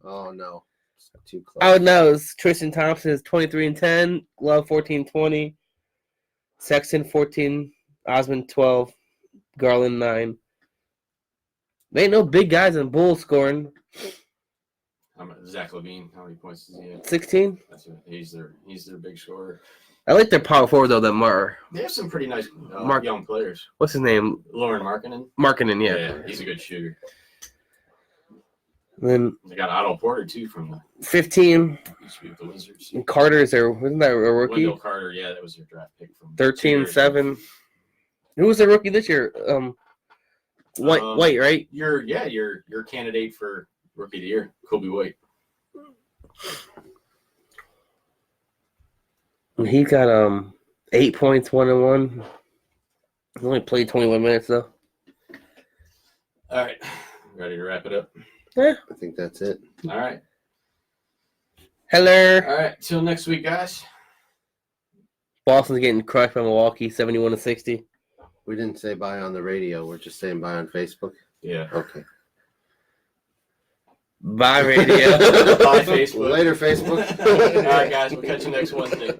Oh, no. It's too close. Out now is Tristan Thompson is 23-10. Love 14-20. Sexton 14. Osmond 12. Garland 9. They ain't no big guys in Bulls scoring. Zach LaVine, how many points does he have? 16. That's it. He's their big scorer. I like their power forward though. That They have some pretty nice Mark- young players. what's his name? Lauren Markkinen. Markkinen, yeah. He's a good shooter. Then They got Otto Porter too from the 15. used to be with the Wizards. And Carter's there. Wasn't that a rookie? Wendell Carter, yeah, that was their draft pick from 2 years ago. 13-7. Who was the rookie this year? White, right? Your candidate for rookie of the year, Kobe White. He got 8 points, 1 and 1. He only played 21 minutes though. All right, ready to wrap it up? Yeah. I think that's it. All right, Hello. all right. Till next week, guys. Boston's getting crushed by Milwaukee, 71-60. We didn't say bye on the radio. We're just saying bye on Facebook. Yeah. Okay. Bye, radio. Bye, Facebook. Later, Facebook. All right, guys. We'll catch you next Wednesday.